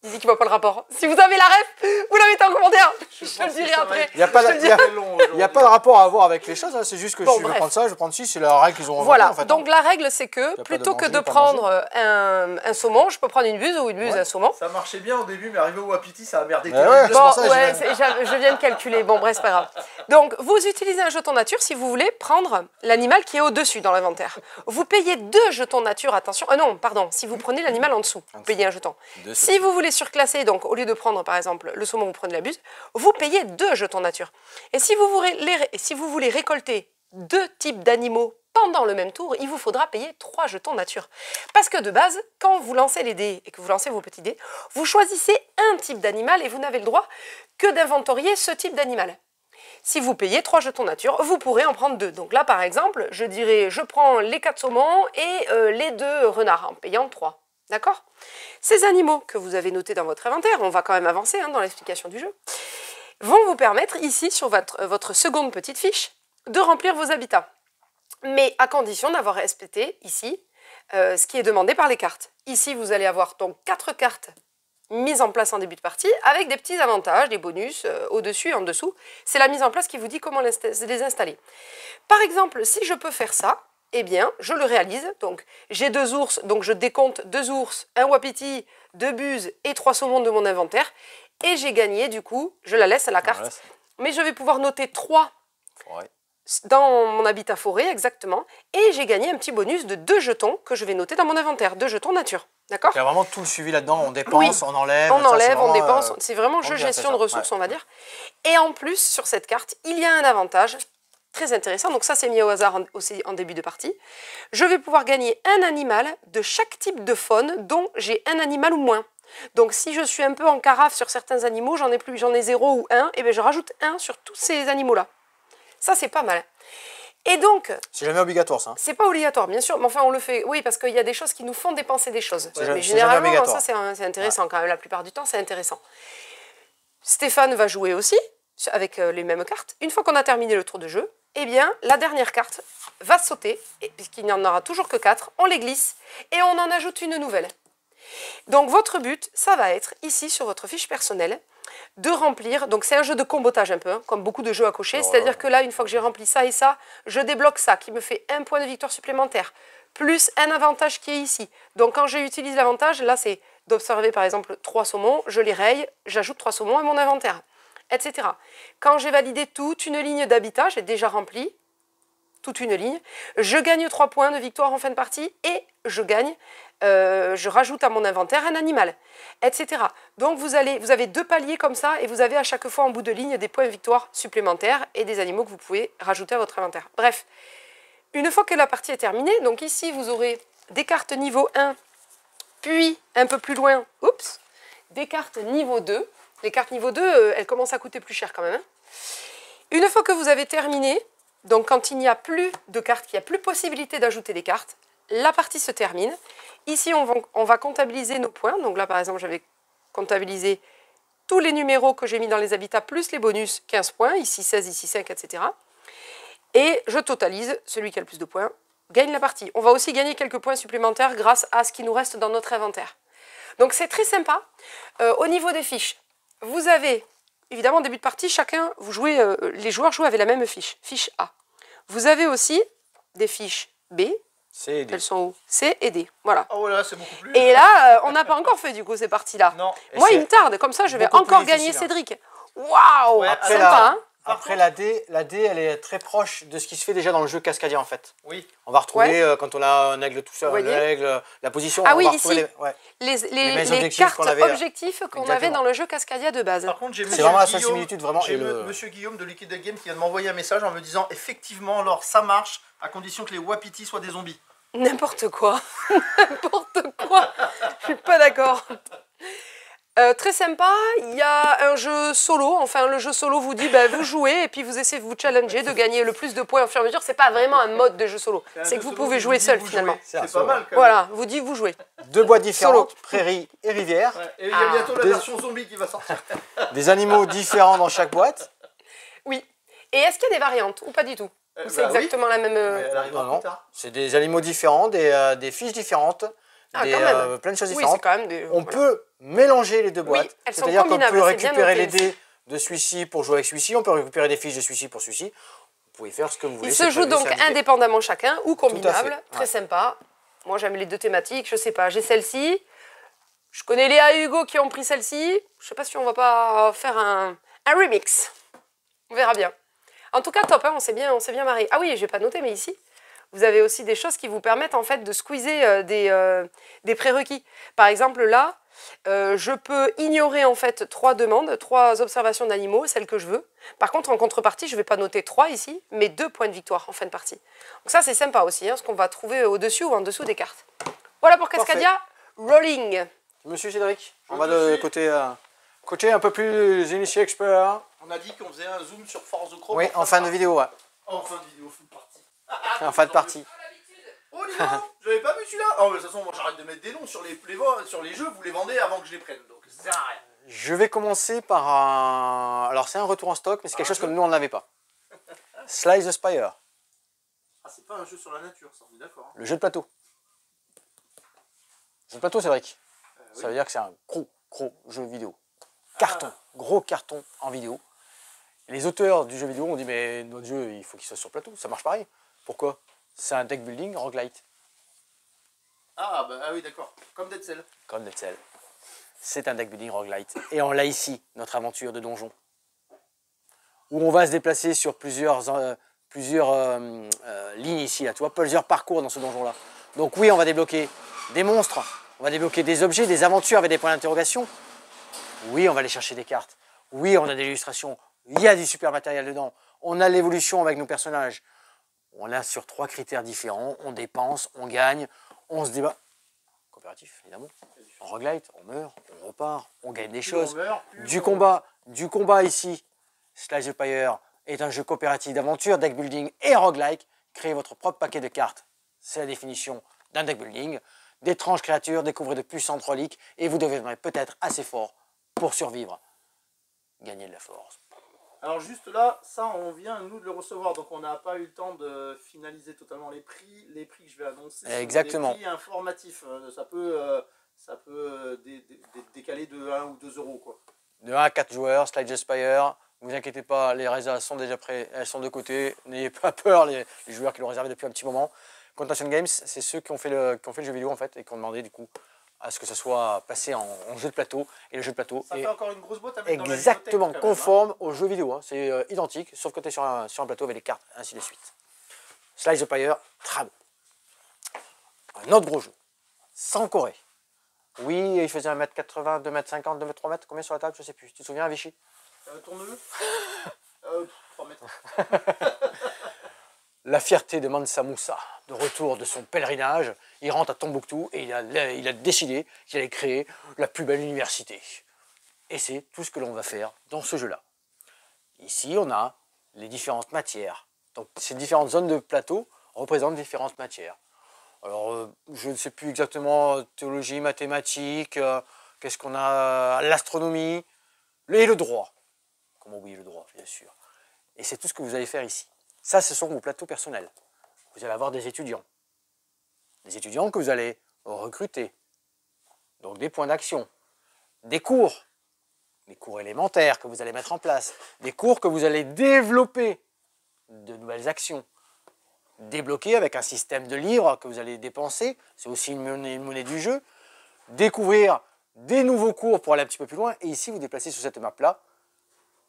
Il dit qu'il voit pas le rapport. Si vous avez la ref, vous la mettez en commentaire. Je le dirai après. Il n'y a pas de rapport à avoir avec les choses. Hein. C'est juste que si je veux prendre ça, je vais prendre ci. C'est la règle qu'ils ont inventée. Voilà. En fait, donc la règle, c'est que plutôt que de prendre un saumon, je peux prendre une buse ou une buse, un saumon. Ça marchait bien au début, mais arrivé au wapiti, ça a merdé. Bon, ouais, je viens de calculer. Bon, bref, c'est pas grave. Donc, vous utilisez un jeton nature si vous voulez prendre l'animal qui est au-dessus dans l'inventaire. Vous payez 2 jetons nature, attention. Non, pardon, si vous prenez l'animal en dessous, vous payez un jeton. Si vous voulez surclasser, donc au lieu de prendre par exemple le saumon, vous prenez la buse, vous payez 2 jetons nature. Et si vous voulez récolter 2 types d'animaux pendant le même tour, il vous faudra payer 3 jetons nature. Parce que de base, quand vous lancez les dés et que vous lancez vos petits dés, vous choisissez un type d'animal et vous n'avez le droit que d'inventorier ce type d'animal. Si vous payez 3 jetons nature, vous pourrez en prendre 2. Donc là, par exemple, je dirais, je prends les 4 saumons et les 2 renards en payant 3. D'accord? Ces animaux que vous avez notés dans votre inventaire, on va quand même avancer dans l'explication du jeu, vont vous permettre ici, sur votre seconde petite fiche, de remplir vos habitats. Mais à condition d'avoir respecté ici ce qui est demandé par les cartes. Ici, vous allez avoir donc 4 cartes mise en place en début de partie avec des petits avantages, des bonus au-dessus et en dessous. C'est la mise en place qui vous dit comment les installer. Par exemple, si je peux faire ça, eh bien, je le réalise. Donc, j'ai 2 ours, donc je décompte 2 ours, un wapiti, 2 buses et 3 saumons de mon inventaire. Et j'ai gagné, du coup, je la laisse à la carte. Voilà, Mais je vais pouvoir noter 3 ouais. dans mon habitat forêt, exactement. Et j'ai gagné un petit bonus de 2 jetons que je vais noter dans mon inventaire. 2 jetons nature. D'accord? Il y a vraiment tout le suivi là-dedans. On dépense, Oui. on enlève. On ça, c'est enlève, on vraiment, dépense. C'est vraiment jeu bien fait, gestion ça. de ressources, Ouais. on va dire. Et en plus, sur cette carte, il y a un avantage très intéressant. Donc ça, c'est mis au hasard aussi en début de partie. Je vais pouvoir gagner un animal de chaque type de faune dont j'ai un animal ou moins. Donc si je suis un peu en carafe sur certains animaux, j'en ai 0 ou 1, et bien je rajoute 1 sur tous ces animaux-là. Ça, c'est pas mal. Et donc, C'est jamais obligatoire, ça. c'est pas obligatoire, bien sûr, mais enfin on le fait, oui, parce qu'il y a des choses qui nous font dépenser des choses. C'est Mais jamais généralement, obligatoire. ça c'est intéressant quand même, la plupart du temps c'est intéressant. Stéphane va jouer aussi, avec les mêmes cartes. Une fois qu'on a terminé le tour de jeu, eh bien, la dernière carte va sauter, puisqu'il n'y en aura toujours que 4, on les glisse, et on en ajoute une nouvelle. Donc votre but, ça va être, ici sur votre fiche personnelle, de remplir, donc c'est un jeu de combotage un peu, hein, comme beaucoup de jeux à cocher, c'est-à-dire que là, une fois que j'ai rempli ça et ça, je débloque ça, qui me fait 1 point de victoire supplémentaire, plus un avantage qui est ici. Donc quand j'utilise l'avantage, là c'est d'observer par exemple 3 saumons, je les raye, j'ajoute 3 saumons à mon inventaire, etc. Quand j'ai validé toute une ligne d'habitat, j'ai déjà rempli toute une ligne, je gagne 3 points de victoire en fin de partie et je rajoute à mon inventaire un animal, etc. Donc vous avez 2 paliers comme ça et vous avez à chaque fois en bout de ligne des points de victoire supplémentaires et des animaux que vous pouvez rajouter à votre inventaire. Bref, une fois que la partie est terminée, donc ici vous aurez des cartes niveau 1, puis un peu plus loin, oups, des cartes niveau 2. Les cartes niveau 2, elles commencent à coûter plus cher quand même. Hein. Une fois que vous avez terminé, donc quand il n'y a plus de cartes, qu'il n'y a plus possibilité d'ajouter des cartes, la partie se termine. Ici, on va comptabiliser nos points. Donc là, par exemple, j'avais comptabilisé tous les numéros que j'ai mis dans les habitats, plus les bonus, 15 points, ici 16, ici 5, etc. Et je totalise, celui qui a le plus de points gagne la partie. On va aussi gagner quelques points supplémentaires grâce à ce qui nous reste dans notre inventaire. Donc c'est très sympa. Au niveau des fiches, vous avez, évidemment, en début de partie, chacun, les joueurs jouent avec la même fiche, fiche A. Vous avez aussi des fiches B. C et D. Elles sont où? C et D, voilà. Oh voilà, c'est beaucoup plus. Et là, on n'a pas encore fait du coup ces parties-là. Non. Moi, il me tarde, comme ça, je vais beaucoup plus encore gagner difficile, hein. Cédric. Waouh, Ouais, Après, sympa, hein. Après la D, elle est très proche de ce qui se fait déjà dans le jeu Cascadia en fait. Oui. On va retrouver quand on a un aigle tout seul, Vous un voyez aigle, la position. Ah on oui, va retrouver ici. mêmes Les objectifs cartes qu'on avait, objectifs qu'on avait exactement. dans le jeu Cascadia de base. Par contre, j'ai C'est vraiment la seule similitude vraiment. J'ai Et le... Monsieur Guillaume de Liquid Deck Game qui vient de m'envoyer un message en me disant effectivement, alors ça marche à condition que les wapitis soient des zombies. N'importe quoi. N'importe quoi. Je suis pas d'accord. Très sympa, il y a un jeu solo, enfin le jeu solo vous dit vous jouez et puis vous essayez de vous challenger, de gagner le plus de points au fur et à mesure. C'est pas vraiment un mode de jeu solo, c'est que vous pouvez jouer seul finalement. C'est pas mal quand même. Voilà, vous dites vous jouez. 2 boîtes différentes, Solo. prairie et rivière. Ouais, et il y a bientôt la Des- version zombie qui va sortir. Des animaux différents dans chaque boîte. Oui. Et est-ce qu'il y a des variantes ou pas du tout? Ou c'est bah oui. exactement la même... Elle arrivera Non, non. plus tard. C'est des animaux différents, des fiches différentes, Ah, quand même. plein de choses Oui, c'est différentes. quand même des... On voilà. peut mélanger les 2 boîtes. elles sont C'est-à-dire qu'on combinables, peut c'est bien récupérer noté. les dés de celui-ci pour jouer avec celui-ci. On peut récupérer des fiches de celui-ci pour celui-ci. Vous pouvez faire ce que vous voulez. Ils c'est se jouent prévu, donc c'est indiqué. indépendamment chacun ou combinables. fait, Très ouais. sympa. Moi, j'aime les 2 thématiques. Je sais pas, j'ai celle-ci. Je connais Léa et Hugo qui ont pris celle-ci. Je sais pas si on va pas faire un remix. On verra bien. En tout cas, top, hein, on s'est bien marré. Ah oui, je vais pas noter, mais ici, vous avez aussi des choses qui vous permettent en fait de squeezer des prérequis. Par exemple, là, je peux ignorer en fait 3 demandes, 3 observations d'animaux, celles que je veux. Par contre, en contrepartie, je ne vais pas noter 3 ici, mais 2 points de victoire en fin de partie. Donc ça, c'est sympa aussi, hein, ce qu'on va trouver au-dessus ou en dessous des cartes. Voilà pour Cascadia. Rolling. Monsieur Cédric, on Je va te de suis. côté un peu plus initié expert. On a dit qu'on faisait un zoom sur Force of Chrome. Oui, en fin de vidéo, ouais. En fin de vidéo, full partie. En fin de partie. Oh dis donc, j'avais pas vu celui-là. Oh, mais de toute façon, moi j'arrête de mettre des noms sur les jeux, vous les vendez avant que je les prenne. Donc ça sert à rien. Je vais commencer par un... Alors c'est un retour en stock, mais c'est quelque chose que nous on n'avait pas. Slice the Spire, Ah, c'est pas un jeu sur la nature, ça, on est d'accord. Hein. le jeu de plateau. Le jeu de plateau, Cédric. Oui. Ça veut dire que c'est un gros gros jeu vidéo. Carton, gros carton en vidéo. Et les auteurs du jeu vidéo ont dit mais notre jeu il faut qu'il soit sur plateau, ça marche pareil. Pourquoi? C'est un deck building roguelite. Ah, bah ah oui, d'accord. Comme Dead Cell. Comme Dead Cell. C'est un deck building roguelite. Et on l'a ici, notre aventure de donjon. Où on va se déplacer sur plusieurs lignes ici, là, tu vois, plusieurs parcours dans ce donjon-là. Donc oui, on va débloquer des monstres, on va débloquer des objets, des aventures avec des points d'interrogation. Oui, on va aller chercher des cartes. Oui, on a des illustrations. Il y a du super matériel dedans. On a l'évolution avec nos personnages. On a sur 3 critères différents. On dépense, on gagne, on se débat. Coopératif, évidemment. En roguelite, on meurt, on repart, on gagne des choses. Du combat ici, Slice the Spire est un jeu coopératif d'aventure, deck building et roguelike. Créez votre propre paquet de cartes. C'est la définition d'un deck building. D'étranges créatures, découvrez de puissantes reliques et vous deviendrez peut-être assez fort pour survivre. Gagner de la force. Alors juste là, ça on vient nous de le recevoir, donc on n'a pas eu le temps de finaliser totalement les prix. Les prix que je vais annoncer sont exactement. des prix informatifs. Ça peut décaler de 1 ou 2 euros quoi. De 1 à 4 joueurs, Slide the Spire. Ne vous inquiétez pas, les réserves sont déjà prêtes, elles sont de côté. N'ayez pas peur, les joueurs qui l'ont réservé depuis un petit moment. Contention Games, c'est ceux qui ont fait le jeu vidéo en fait et qui ont demandé du coup à ce que ce soit passé en jeu de plateau. Et le jeu de plateau ça est fait encore une grosse boîte à mettre exactement dans la conforme au jeu vidéo. Hein. C'est identique, sauf que tu es sur un plateau avec des cartes, ainsi de suite. Slice the Spire, très bon. Un autre gros jeu, sans Corée. Oui, il faisait 1m80, 2m50, 2m3m. Combien sur la table? Je sais plus. Tu te souviens, Vichy? Tourne-le 3 mètres. La fierté de Mansa Moussa, de retour de son pèlerinage, il rentre à Tombouctou et il a décidé qu'il allait créer la plus belle université. Et c'est tout ce que l'on va faire dans ce jeu-là. Ici, on a les différentes matières. Donc, ces différentes zones de plateau représentent différentes matières. Alors, je ne sais plus exactement, théologie, mathématiques, qu'est-ce qu'on a, l'astronomie, et le droit. Comment oublier le droit, bien sûr. Et c'est tout ce que vous allez faire ici. Ça, ce sont vos plateaux personnels. Vous allez avoir des étudiants. Des étudiants que vous allez recruter. Donc des points d'action. Des cours élémentaires que vous allez mettre en place. Des cours que vous allez développer. De nouvelles actions. Débloquer avec un système de livres que vous allez dépenser. C'est aussi une monnaie du jeu. Découvrir des nouveaux cours pour aller un petit peu plus loin. Et ici, vous déplacez sur cette map-là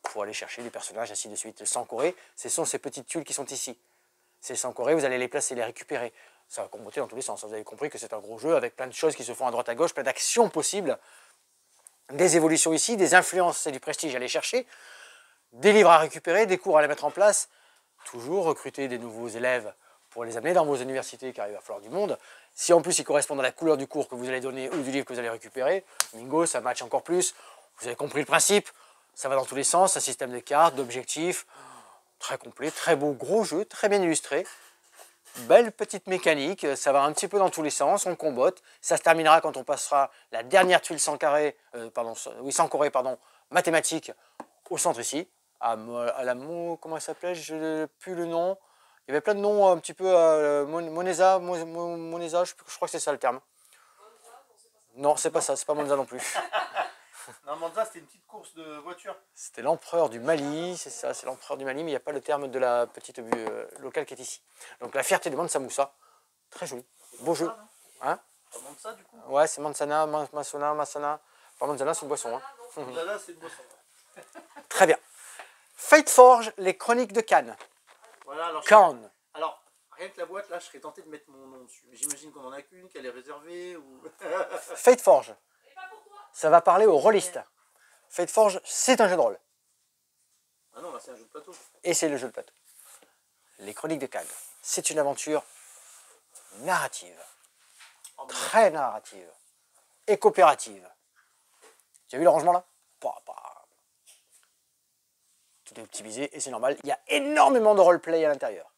pour aller chercher des personnages, ainsi de suite. Le Sankoré, ce sont ces petites tuiles qui sont ici. Ces Sankoré, vous allez les placer, les récupérer. Ça va comboter dans tous les sens. Vous avez compris que c'est un gros jeu avec plein de choses qui se font à droite à gauche, plein d'actions possibles. Des évolutions ici, des influences et du prestige à aller chercher. Des livres à récupérer, des cours à les mettre en place. Toujours recruter des nouveaux élèves pour les amener dans vos universités, car il va falloir du monde. Si en plus ils correspondent à la couleur du cours que vous allez donner ou du livre que vous allez récupérer, bingo, ça match encore plus. Vous avez compris le principe. Ça va dans tous les sens, un système de cartes, d'objectifs, très complet, très beau, gros jeu, très bien illustré. Belle petite mécanique, ça va un petit peu dans tous les sens, on combote. Ça se terminera quand on passera la dernière tuile sans Corée, mathématique, au centre ici. À la comment elle s'appelait, je n'ai plus le nom. Il y avait plein de noms un petit peu, Moneza, je crois que c'est ça le terme. Non, c'est pas ça, c'est pas Monza non plus. Non, Monza, c'était une petite course de voiture. C'était l'empereur du Mali, c'est ça, c'est l'empereur du Mali, mais il n'y a pas le terme de la petite locale qui est ici. Donc la fierté de Mansa Moussa, très joli, beau jeu. Hein? Pas Mansa du coup? Ouais, c'est Mansana, Massana. Pas Manzana, c'est une boisson. Hein. Manzana, c'est une boisson. Très bien. Fate Forge, les chroniques de Cannes. Voilà, alors, Cannes. Alors, rien que la boîte, là, je serais tenté de mettre mon nom dessus. Mais j'imagine qu'on en a qu'une, qu'elle est réservée. Ou... Fate Forge. Ça va parler aux rôlistes. Fate Forge, c'est un jeu de rôle. Ah non, là, c'est un jeu de plateau. Et c'est le jeu de plateau. Les chroniques de Cannes. C'est une aventure narrative. Très narrative. Et coopérative. Tu as vu le rangement là? Tout est optimisé et c'est normal. Il y a énormément de roleplay à l'intérieur.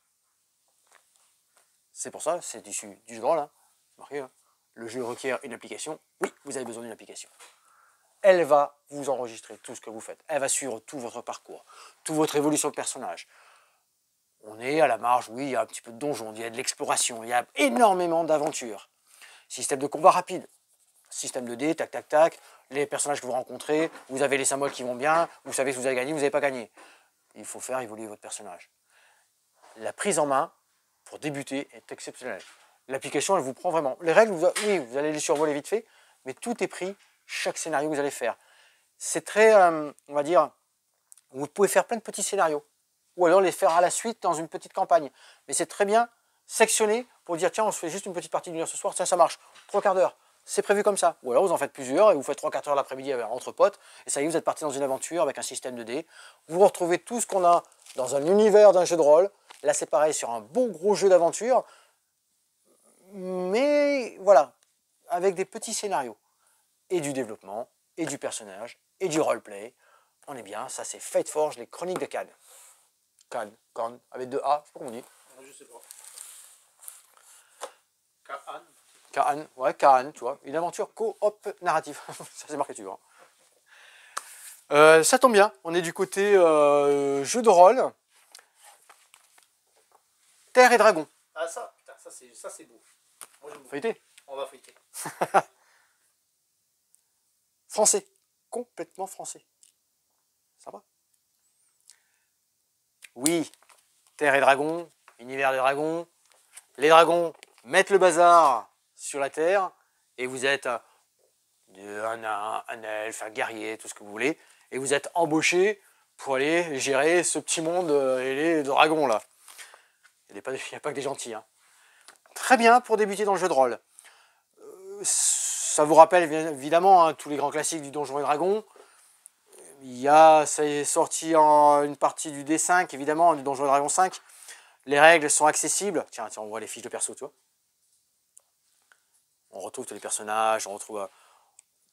C'est pour ça, c'est issu du jeu de rôle. Hein. Marqué, hein. Le jeu requiert une application. Oui, vous avez besoin d'une application. Elle va vous enregistrer tout ce que vous faites. Elle va suivre tout votre parcours, toute votre évolution de personnage. On est à la marge, oui, il y a un petit peu de donjon, il y a de l'exploration, il y a énormément d'aventures. Système de combat rapide. système de dés, tac, tac, tac, les personnages que vous rencontrez, vous avez les symboles qui vont bien, vous savez si vous avez gagné, vous n'avez pas gagné. Il faut faire évoluer votre personnage. La prise en main, pour débuter, est exceptionnelle. L'application, elle vous prend vraiment. Les règles, oui, vous allez les survoler vite fait, mais tout est pris, chaque scénario que vous allez faire. C'est très, on va dire, vous pouvez faire plein de petits scénarios, ou alors les faire à la suite dans une petite campagne. Mais c'est très bien sectionné pour dire, tiens, on se fait juste une petite partie d'une heure ce soir, tiens, ça marche, 3/4 d'heure. C'est prévu comme ça. Ou alors vous en faites plusieurs et vous faites 3/4 heures l'après-midi entre potes. Et ça y est, vous êtes parti dans une aventure avec un système de dés. Vous retrouvez tout ce qu'on a dans un univers d'un jeu de rôle. Là, c'est pareil sur un bon gros jeu d'aventure. Mais voilà, avec des petits scénarios. Et du développement, et du personnage, et du roleplay. On est bien. Ça, c'est Fate Forge, les Chroniques de Cannes. Cannes, avec 2 A, je sais pas comment on dit. Je sais pas. Kaan. Kaan, ouais, Kaan, tu vois, une aventure co-op narrative. Ça c'est marqué dessus. Hein. Ça tombe bien, on est du côté jeu de rôle. Terre et Dragon. Ah ça, putain, ça c'est beau. Moi j'aime beaucoup. Feuilleté. On va feuilleter. Français, complètement français. Ça va? Oui, Terre et Dragon, univers de dragons. Les dragons mettent le bazar sur la Terre, et vous êtes un nain, un elfe, un guerrier, tout ce que vous voulez, et vous êtes embauché pour aller gérer ce petit monde et les dragons là. Il n'y a pas que des gentils. Hein. Très bien pour débuter dans le jeu de rôle. Ça vous rappelle évidemment hein, tous les grands classiques du Donjons et Dragons. Ça est sorti en une partie du D5, évidemment, du Donjons et Dragons 5. Les règles sont accessibles. Tiens, on voit les fiches de perso, tu vois. On retrouve tous les personnages, on retrouve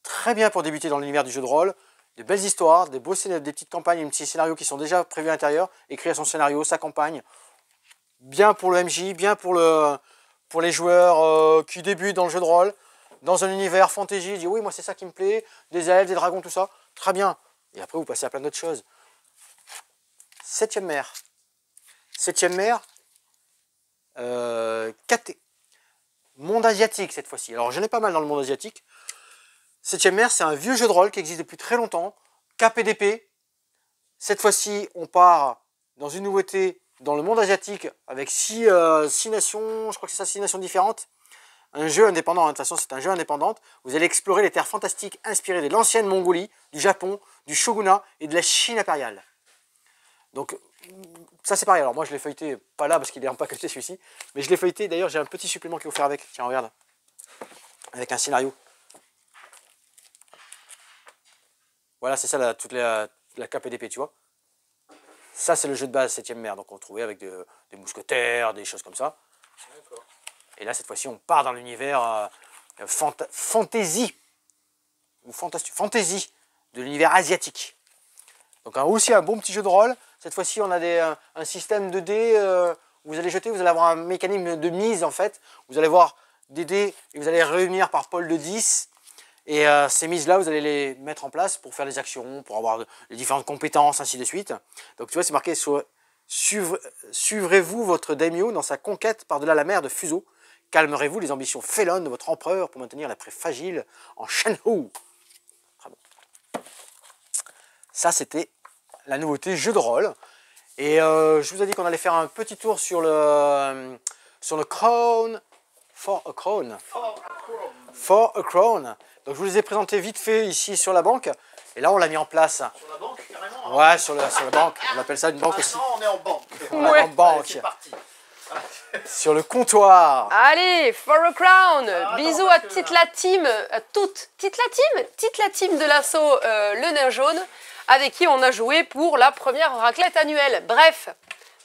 très bien pour débuter dans l'univers du jeu de rôle. De belles histoires, des petites campagnes, des petits scénarios qui sont déjà prévus à l'intérieur. Écrire son scénario, sa campagne. Bien pour le MJ, bien pour les joueurs qui débutent dans le jeu de rôle. Dans un univers fantasy, ils disent oui, moi c'est ça qui me plaît. Des elfes, des dragons, tout ça. Très bien. Et après, vous passez à plein d'autres choses. 7e mer. 7e mer. Monde asiatique cette fois-ci. Alors j'en ai pas mal dans le monde asiatique. 7e mer, c'est un vieux jeu de rôle qui existe depuis très longtemps. KPDP. Cette fois-ci, on part dans une nouveauté dans le monde asiatique avec 6 nations, je crois que c'est ça, 6 nations différentes. Un jeu indépendant, hein. De toute façon c'est un jeu indépendant. Vous allez explorer les terres fantastiques inspirées de l'ancienne Mongolie, du Japon, du shogunat et de la Chine impériale. Donc ça c'est pareil, alors moi je l'ai feuilleté, pas là parce qu'il est empaqueté celui-ci, mais je l'ai feuilleté, d'ailleurs j'ai un petit supplément qu'il faut faire avec, tiens regarde, avec un scénario. Voilà c'est ça toute la KPDP, tu vois. Ça c'est le jeu de base 7e mer, donc on le trouvait avec des mousquetaires, des choses comme ça. Et là cette fois-ci on part dans l'univers fantasy, ou fantasy de l'univers asiatique. Donc aussi un bon petit jeu de rôle. Cette fois-ci, on a un système de dés. Vous allez jeter, vous allez avoir un mécanisme de mise en fait. Vous allez voir des dés et vous allez réunir par pôle de 10. Et ces mises-là, vous allez les mettre en place pour faire des actions, pour avoir les différentes compétences, ainsi de suite. Donc tu vois, c'est marqué suivrez-vous votre daimyo dans sa conquête par-delà la mer de Fuso. Calmerez-vous les ambitions félonnes de votre empereur pour maintenir la paix fragile en Shenhou. Très bon. Ça, c'était la nouveauté jeu de rôle. Et je vous ai dit qu'on allait faire un petit tour sur le Crown. For a Crown. For a Crown. Donc je vous les ai présentés vite fait ici sur la banque. Et là, on l'a mis en place. Sur la banque, carrément. Ouais, sur la banque. On appelle ça une banque aussi. On est en banque. On est en banque. C'est parti. Sur le comptoir. Allez, for a crown. Bisous à toute la team, toute la team de l'assaut Le Nain Jaune, avec qui on a joué pour la première raclette annuelle. Bref,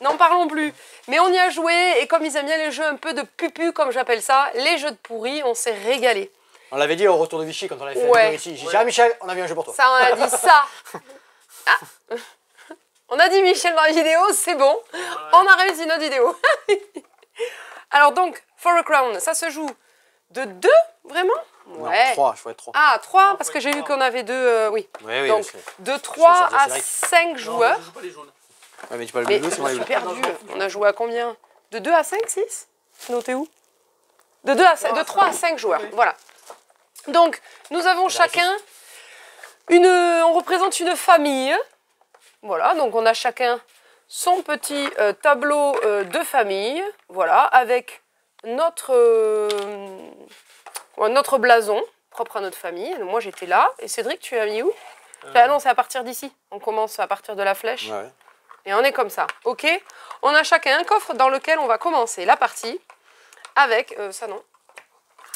n'en parlons plus. Mais on y a joué, et comme ils aiment bien les jeux un peu de pupu, comme j'appelle ça, les jeux de pourri, on s'est régalé. On l'avait dit au retour de Vichy quand on avait fait la ici. J'ai dit, ah Michel, on a vu un jeu pour toi. Ça, on a dit ça. Ah. On a dit Michel dans la vidéo, c'est bon. On a réussi notre vidéo. Alors donc, For a Crown, ça se joue de 2, vraiment? Ouais. Non, 3, je voulais 3. Ah, 3, parce que j'ai vu qu'on avait 2, oui. Oui. Donc, de 3 à 5 joueurs. Non, je joue pas les jaunes. Ouais, mais tu peux le Mais bleu, je me suis perdue. On a joué à combien? De 2 à 5, 6? Notez où? De 3 à 5 joueurs, voilà. Donc, nous avons chacun on représente une famille. Voilà, donc on a chacun son petit tableau de famille. Voilà, avec notre blason propre à notre famille. Donc, moi, j'étais là. Et Cédric, tu as mis où? Ah non, c'est à partir d'ici. On commence à partir de la flèche. Ouais. Et on est comme ça. OK? On a chacun un coffre dans lequel on va commencer la partie avec,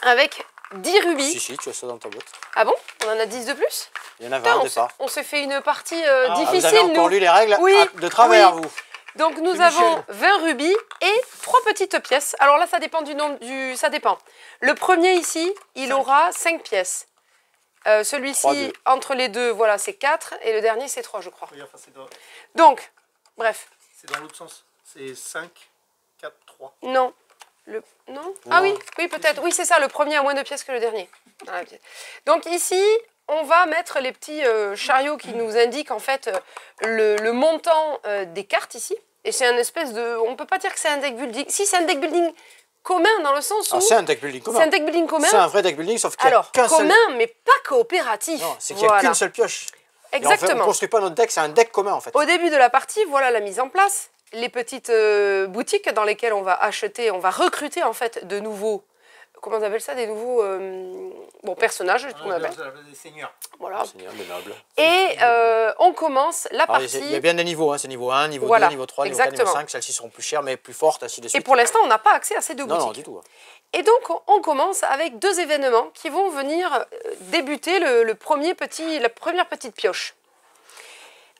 avec 10 rubis. Si, tu as ça dans ta boîte. Ah bon? On en a 10 de plus? Il y en a 20 au départ. On s'est fait une partie Vous difficile, avez encore lu les règles de travers, vous. Donc nous avons 20 rubis et 3 petites pièces. Alors là, ça dépend du nombre ça dépend. Le premier ici, il aura 5 pièces. Celui-ci, entre les deux, voilà, c'est 4. Et le dernier, c'est 3, je crois. Oui, enfin, Donc, bref. C'est dans l'autre sens. C'est 5, 4, 3. Non. Non. Ah oui, peut-être. Oui, c'est ça, le premier a moins de pièces que le dernier. Donc ici, on va mettre les petits chariots qui nous indiquent en fait le montant des cartes ici. Et c'est un espèce de... On ne peut pas dire que c'est un deck building. Si, c'est un deck building commun dans le sens où... c'est un deck building commun. C'est un deck building commun. C'est un vrai deck building, sauf qu'il n'y a qu'un commun, seul... mais pas coopératif. Non, c'est qu'il n'y a qu'une seule pioche. Exactement. Et on ne construit pas notre deck, c'est un deck commun en fait. Au début de la partie, voilà la mise en place. Les petites boutiques dans lesquelles on va acheter, on va recruter en fait de nouveaux... Comment on appelle ça? Des nouveaux personnages, qu'on appelle. Des seigneurs. Voilà. Seigneurs, des nobles. Et on commence la partie. Il y a bien des niveaux, hein. C'est niveau 1, niveau 2, niveau 3, niveau 4, niveau 5. Celles-ci seront plus chères, mais plus fortes, ainsi de suite. Et pour l'instant, on n'a pas accès à ces deux boutiques. Non, du tout. Et donc, on commence avec 2 événements qui vont venir débuter la première petite pioche.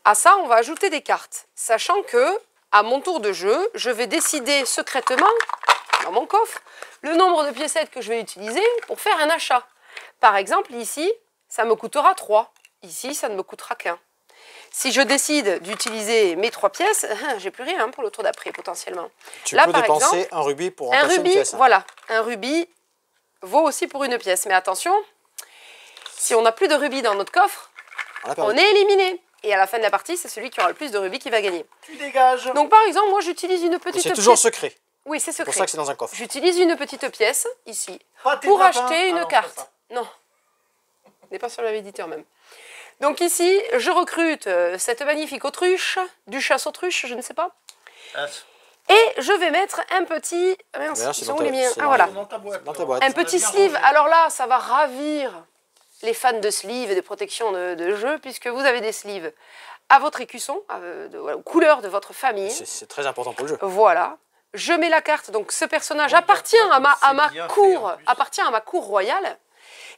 À ça, on va ajouter des cartes, sachant que, à mon tour de jeu, je vais décider secrètement, dans mon coffre, le nombre de piécettes que je vais utiliser pour faire un achat. Par exemple, ici, ça me coûtera 3. Ici, ça ne me coûtera qu'un. Si je décide d'utiliser mes 3 pièces, j'ai plus rien pour le tour d'après, potentiellement. Tu peux dépenser un rubis pour remplacer une pièce. Voilà, un rubis vaut aussi pour une pièce. Mais attention, si on n'a plus de rubis dans notre coffre, on est éliminé. Et à la fin de la partie, c'est celui qui aura le plus de rubis qui va gagner. Tu dégages. Donc par exemple, moi j'utilise une petite pièce. C'est toujours secret. Oui, c'est secret. C'est pour ça que c'est dans un coffre. J'utilise une petite pièce, ici, pour acheter une carte. Non, on n'est pas sur l'éditeur même. Donc ici, je recrute cette magnifique autruche, du chasse-autruche, je ne sais pas. Et je vais mettre un petit... Mince, ils sont où les miens? Ah voilà. Dans ta boîte. Un petit sleeve. Alors là, ça va ravir les fans de sleeves et de protection de jeu, puisque vous avez des sleeves à votre écusson, aux couleurs de votre famille. C'est très important pour le jeu. Voilà. Je mets la carte, donc ce personnage appartient à ma cour royale.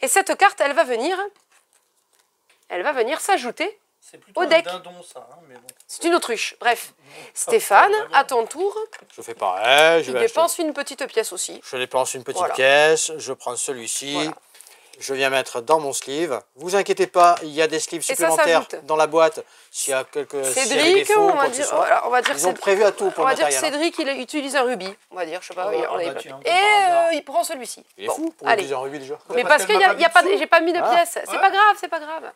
Et cette carte, elle va venir s'ajouter au deck. C'est une autruche. Bref, Stéphane, à ton tour. Je fais pareil. Il dépense une petite pièce aussi. Je dépense une petite pièce. Je prends celui-ci. Voilà. Je viens mettre dans mon sleeve. Vous inquiétez pas, il y a des sleeves supplémentaires dans la boîte. S'il y a quelques Cédric, défauts, on va dire ils ont prévu à tout pour le matériel. On va dire que Cédric, il utilise un rubis. On va dire, je sais pas. Il prend celui-ci. Il est fou pour utiliser un rubis déjà. Mais parce que j'ai pas mis de pièces. C'est pas grave, c'est pas grave.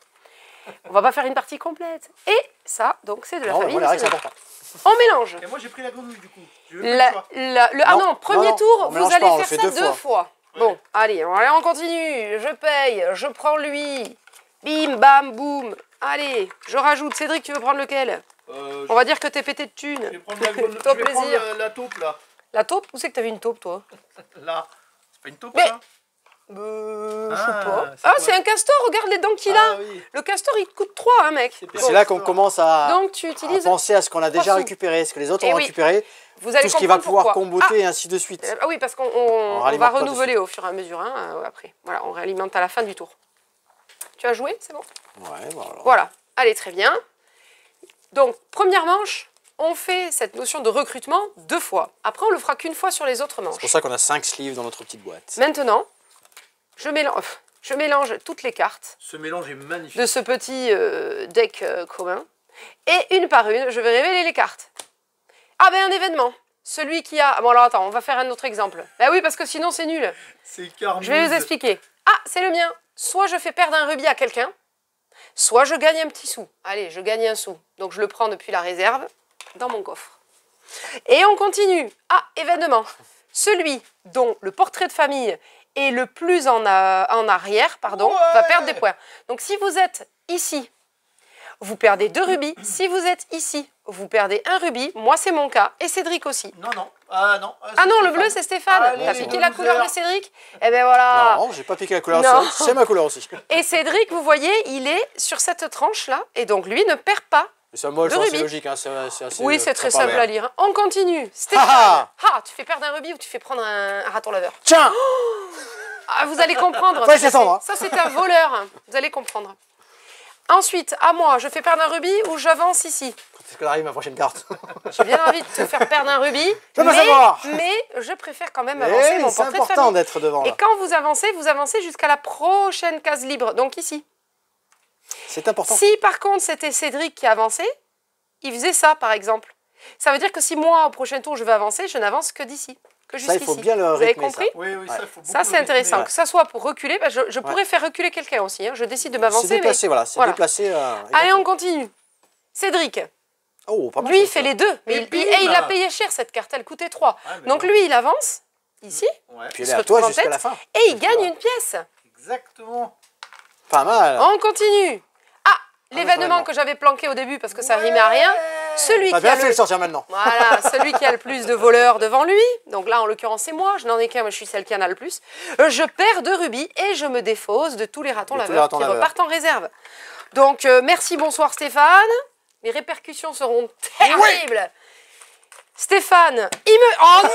On va pas faire une partie complète. Et ça, donc c'est de la famille. On mélange. Et moi j'ai pris la grenouille du coup. Premier tour, vous allez faire ça 2 fois. Bon, allez, on continue. Je paye, je prends lui. Bim, bam, boum. Allez, je rajoute. Cédric, tu veux prendre lequel? On va dire que t'es pété de thunes. Je vais prendre la taupe là. La taupe? Où c'est que t'avais une taupe toi? Là. C'est pas une taupe ça? Je sais pas. Ah, c'est un castor, regarde les dents qu'il a. Oui. Le castor, il coûte 3, hein, mec. C'est là qu'on commence à penser à ce qu'on a déjà récupéré, ce que les autres ont récupéré. Vous allez tout ce qui va pouvoir comboter et ainsi de suite. Ah oui, parce qu'on va renouveler au fur et à mesure, après. Voilà, on réalimente à la fin du tour. Tu as joué, c'est bon? Ouais, voilà. Allez, très bien. Donc, première manche, on fait cette notion de recrutement 2 fois. Après, on le fera qu'une fois sur les autres manches. C'est pour ça qu'on a 5 sleeves dans notre petite boîte. Maintenant, je mélange toutes les cartes. Ce mélange est magnifique. De ce petit deck commun. Et une par une, je vais révéler les cartes. Ah ben un événement. Celui qui a... Bon alors attends, on va faire un autre exemple. Ben oui, parce que sinon c'est nul. Je vais vous expliquer. Ah, c'est le mien. Soit je fais perdre un rubis à quelqu'un, soit je gagne un petit sou. Allez, je gagne un sou. Donc je le prends depuis la réserve dans mon coffre. Et on continue. Ah, événement. Celui dont le portrait de famille et le plus en arrière, pardon, va perdre des points. Donc si vous êtes ici, vous perdez 2 rubis. Si vous êtes ici, vous perdez 1 rubis. Moi, c'est mon cas. Et Cédric aussi. Non, non. Non, le bleu, c'est Stéphane. Allez, T'as piqué le la couleur vert. de Cédric. Eh ben voilà. Non, j'ai pas piqué la couleur Non. aussi. C'est ma couleur aussi. Et Cédric, vous voyez, il est sur cette tranche-là. Et donc, lui ne perd pas. C'est moi, je de pense que c'est rubis. logique. Hein, c'est assez, Oui, c'est très ça paraît. simple à lire. On continue. Stéphane. Tu fais perdre un rubis ou tu fais prendre un raton laveur? Tiens. Ah, vous allez comprendre. Faut laisser attendre, hein. Ça, c'est un voleur. Vous allez comprendre. Ensuite, à moi, je fais perdre un rubis ou j'avance ici? C'est ce que arrive ma prochaine carte. J'ai bien envie de te faire perdre un rubis, Je veux pas savoir. mais je préfère quand même avancer mon C'est portrait de important famille. d'être devant. Et Là. quand vous avancez jusqu'à la prochaine case libre, donc ici. C'est important. Si par contre c'était Cédric qui avançait, il faisait ça par exemple. Ça veut dire que si moi au prochain tour je veux avancer, je n'avance que d'ici, que Ça, il jusqu'ici. faut bien le Vous avez rythmer, compris? ça. Oui, oui, ça, il faut beaucoup Ça, c'est le intéressant. rythmer. Que ça soit pour reculer, je pourrais faire reculer quelqu'un aussi. Hein. Je décide de C'est m'avancer. déplacé, voilà. C'est voilà. déplacé. Allez, exactement. on continue. Cédric, Oh, pas mal. lui, il ça. fait les deux. Mais Et il bim a payé cher cette carte, elle coûtait 3. Ouais, mais Donc bon. lui, il avance ici Ouais, Puis il elle se est à toi retrouve en jusqu'à tête. la fin. et il gagne une pièce. exactement. Pas mal. On continue. Ah, l'événement l'événement. que j'avais planqué au début parce que ça rimait à rien. Celui T'as qui a bien fait de le... le sortir maintenant. Voilà, celui qui a le plus de voleurs devant lui. Donc là, en l'occurrence, c'est moi. Je n'en ai qu'un, mais je suis celle qui en a le plus. Je perds 2 rubis et je me défausse de tous les ratons De tous les laveurs ratons qui laveurs. repartent en réserve. Donc, merci, bonsoir Stéphane. Les répercussions seront terribles. Stéphane, il me... Oh non,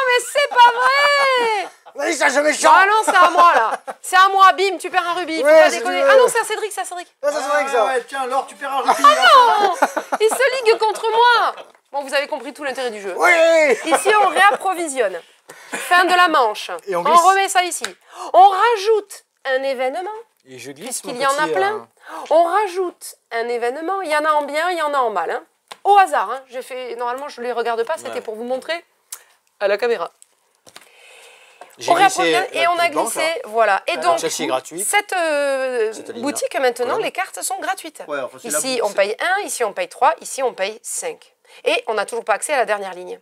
mais c'est pas vrai! Vas-y, ça, je méchant. Ah non, c'est à moi là. C'est à moi, bim, tu perds un rubis. Faut Ouais, pas si déconner. tu veux. Ah non, c'est à Cédric, c'est à Cédric. Ah, ça, c'est vrai que ça. Ouais, tiens, Laure, tu perds un rubis. Non, il se ligue contre moi. Bon, vous avez compris tout l'intérêt du jeu. Oui. Ici, on réapprovisionne. Fin de la manche. Et on On glisse. remet ça ici. On rajoute un événement, Et je glisse. puisqu'il mon y en a petit, plein. On rajoute un événement. Il y en a en bien, il y en a en mal. Hein. Au hasard. Hein. J'ai fait. Normalement, je ne les regarde pas. C'était Ouais. pour vous montrer à la caméra. J'ai On glissé réapprovisionne et la on a petite banque, glissé. là. Voilà. Et donc, celle-ci est gratuite. cette ligne-là. boutique, maintenant, Colonne. les cartes sont gratuites. Ouais, enfin, c'est la Ici, boucle, on paye 1, ici, on paye 3, ici, on paye 5. Et on n'a toujours pas accès à la dernière ligne.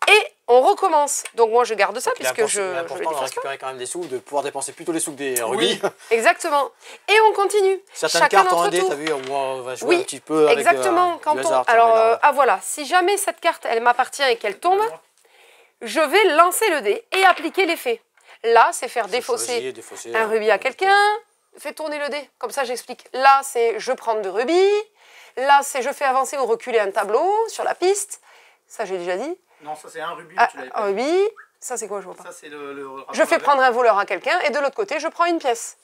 Et on recommence. Donc moi, je garde ça, puisque je C'est le important de défonce pas. récupérer quand même des sous, de pouvoir dépenser plutôt les sous que des rubis. Exactement. Et on continue. Certaines Chacun cartes en notre 1D, tour. t'as vu, on va jouer Oui, un petit peu avec exactement. Quand du on... hasard. tiens, Alors, regarde. voilà. Si jamais cette carte, elle m'appartient et qu'elle tombe, je vais lancer le dé et appliquer l'effet. Là, c'est faire défausser Défausser, un rubis à quelqu'un. Fais tourner le dé. Comme ça, j'explique. Là, c'est je prends 2 rubis. Là, c'est je fais avancer ou reculer un tableau sur la piste. Ça, j'ai déjà dit. Non, ça, c'est un rubis. Ah, Tu l'avais un pas. rubis. Ça, c'est quoi? Je vois pas. Ça, c'est le Je fais prendre un voleur à quelqu'un et de l'autre côté, je prends une pièce.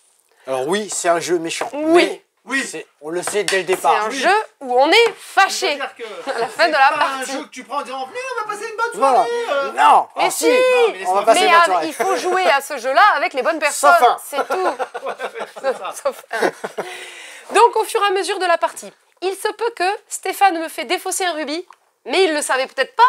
Alors oui, c'est un jeu méchant. Oui. Oui, Mais on le sait dès le C'est départ. un jeu où on est fâché. C'est-à-dire que À la fin de la c'est pas partie. un jeu que tu prends en disant venez, on va passer une bonne Voilà. soirée. Non. Mais Ah, si, Non, mais on va laisse-moi passer mais une bonne soirée. il faut jouer à ce jeu-là avec les bonnes personnes. Sauf un. C'est tout. c'est ça. Sauf un. Donc, au fur et à mesure de la partie, il se peut que Stéphane me fait défausser un rubis, mais il ne le savait peut-être pas.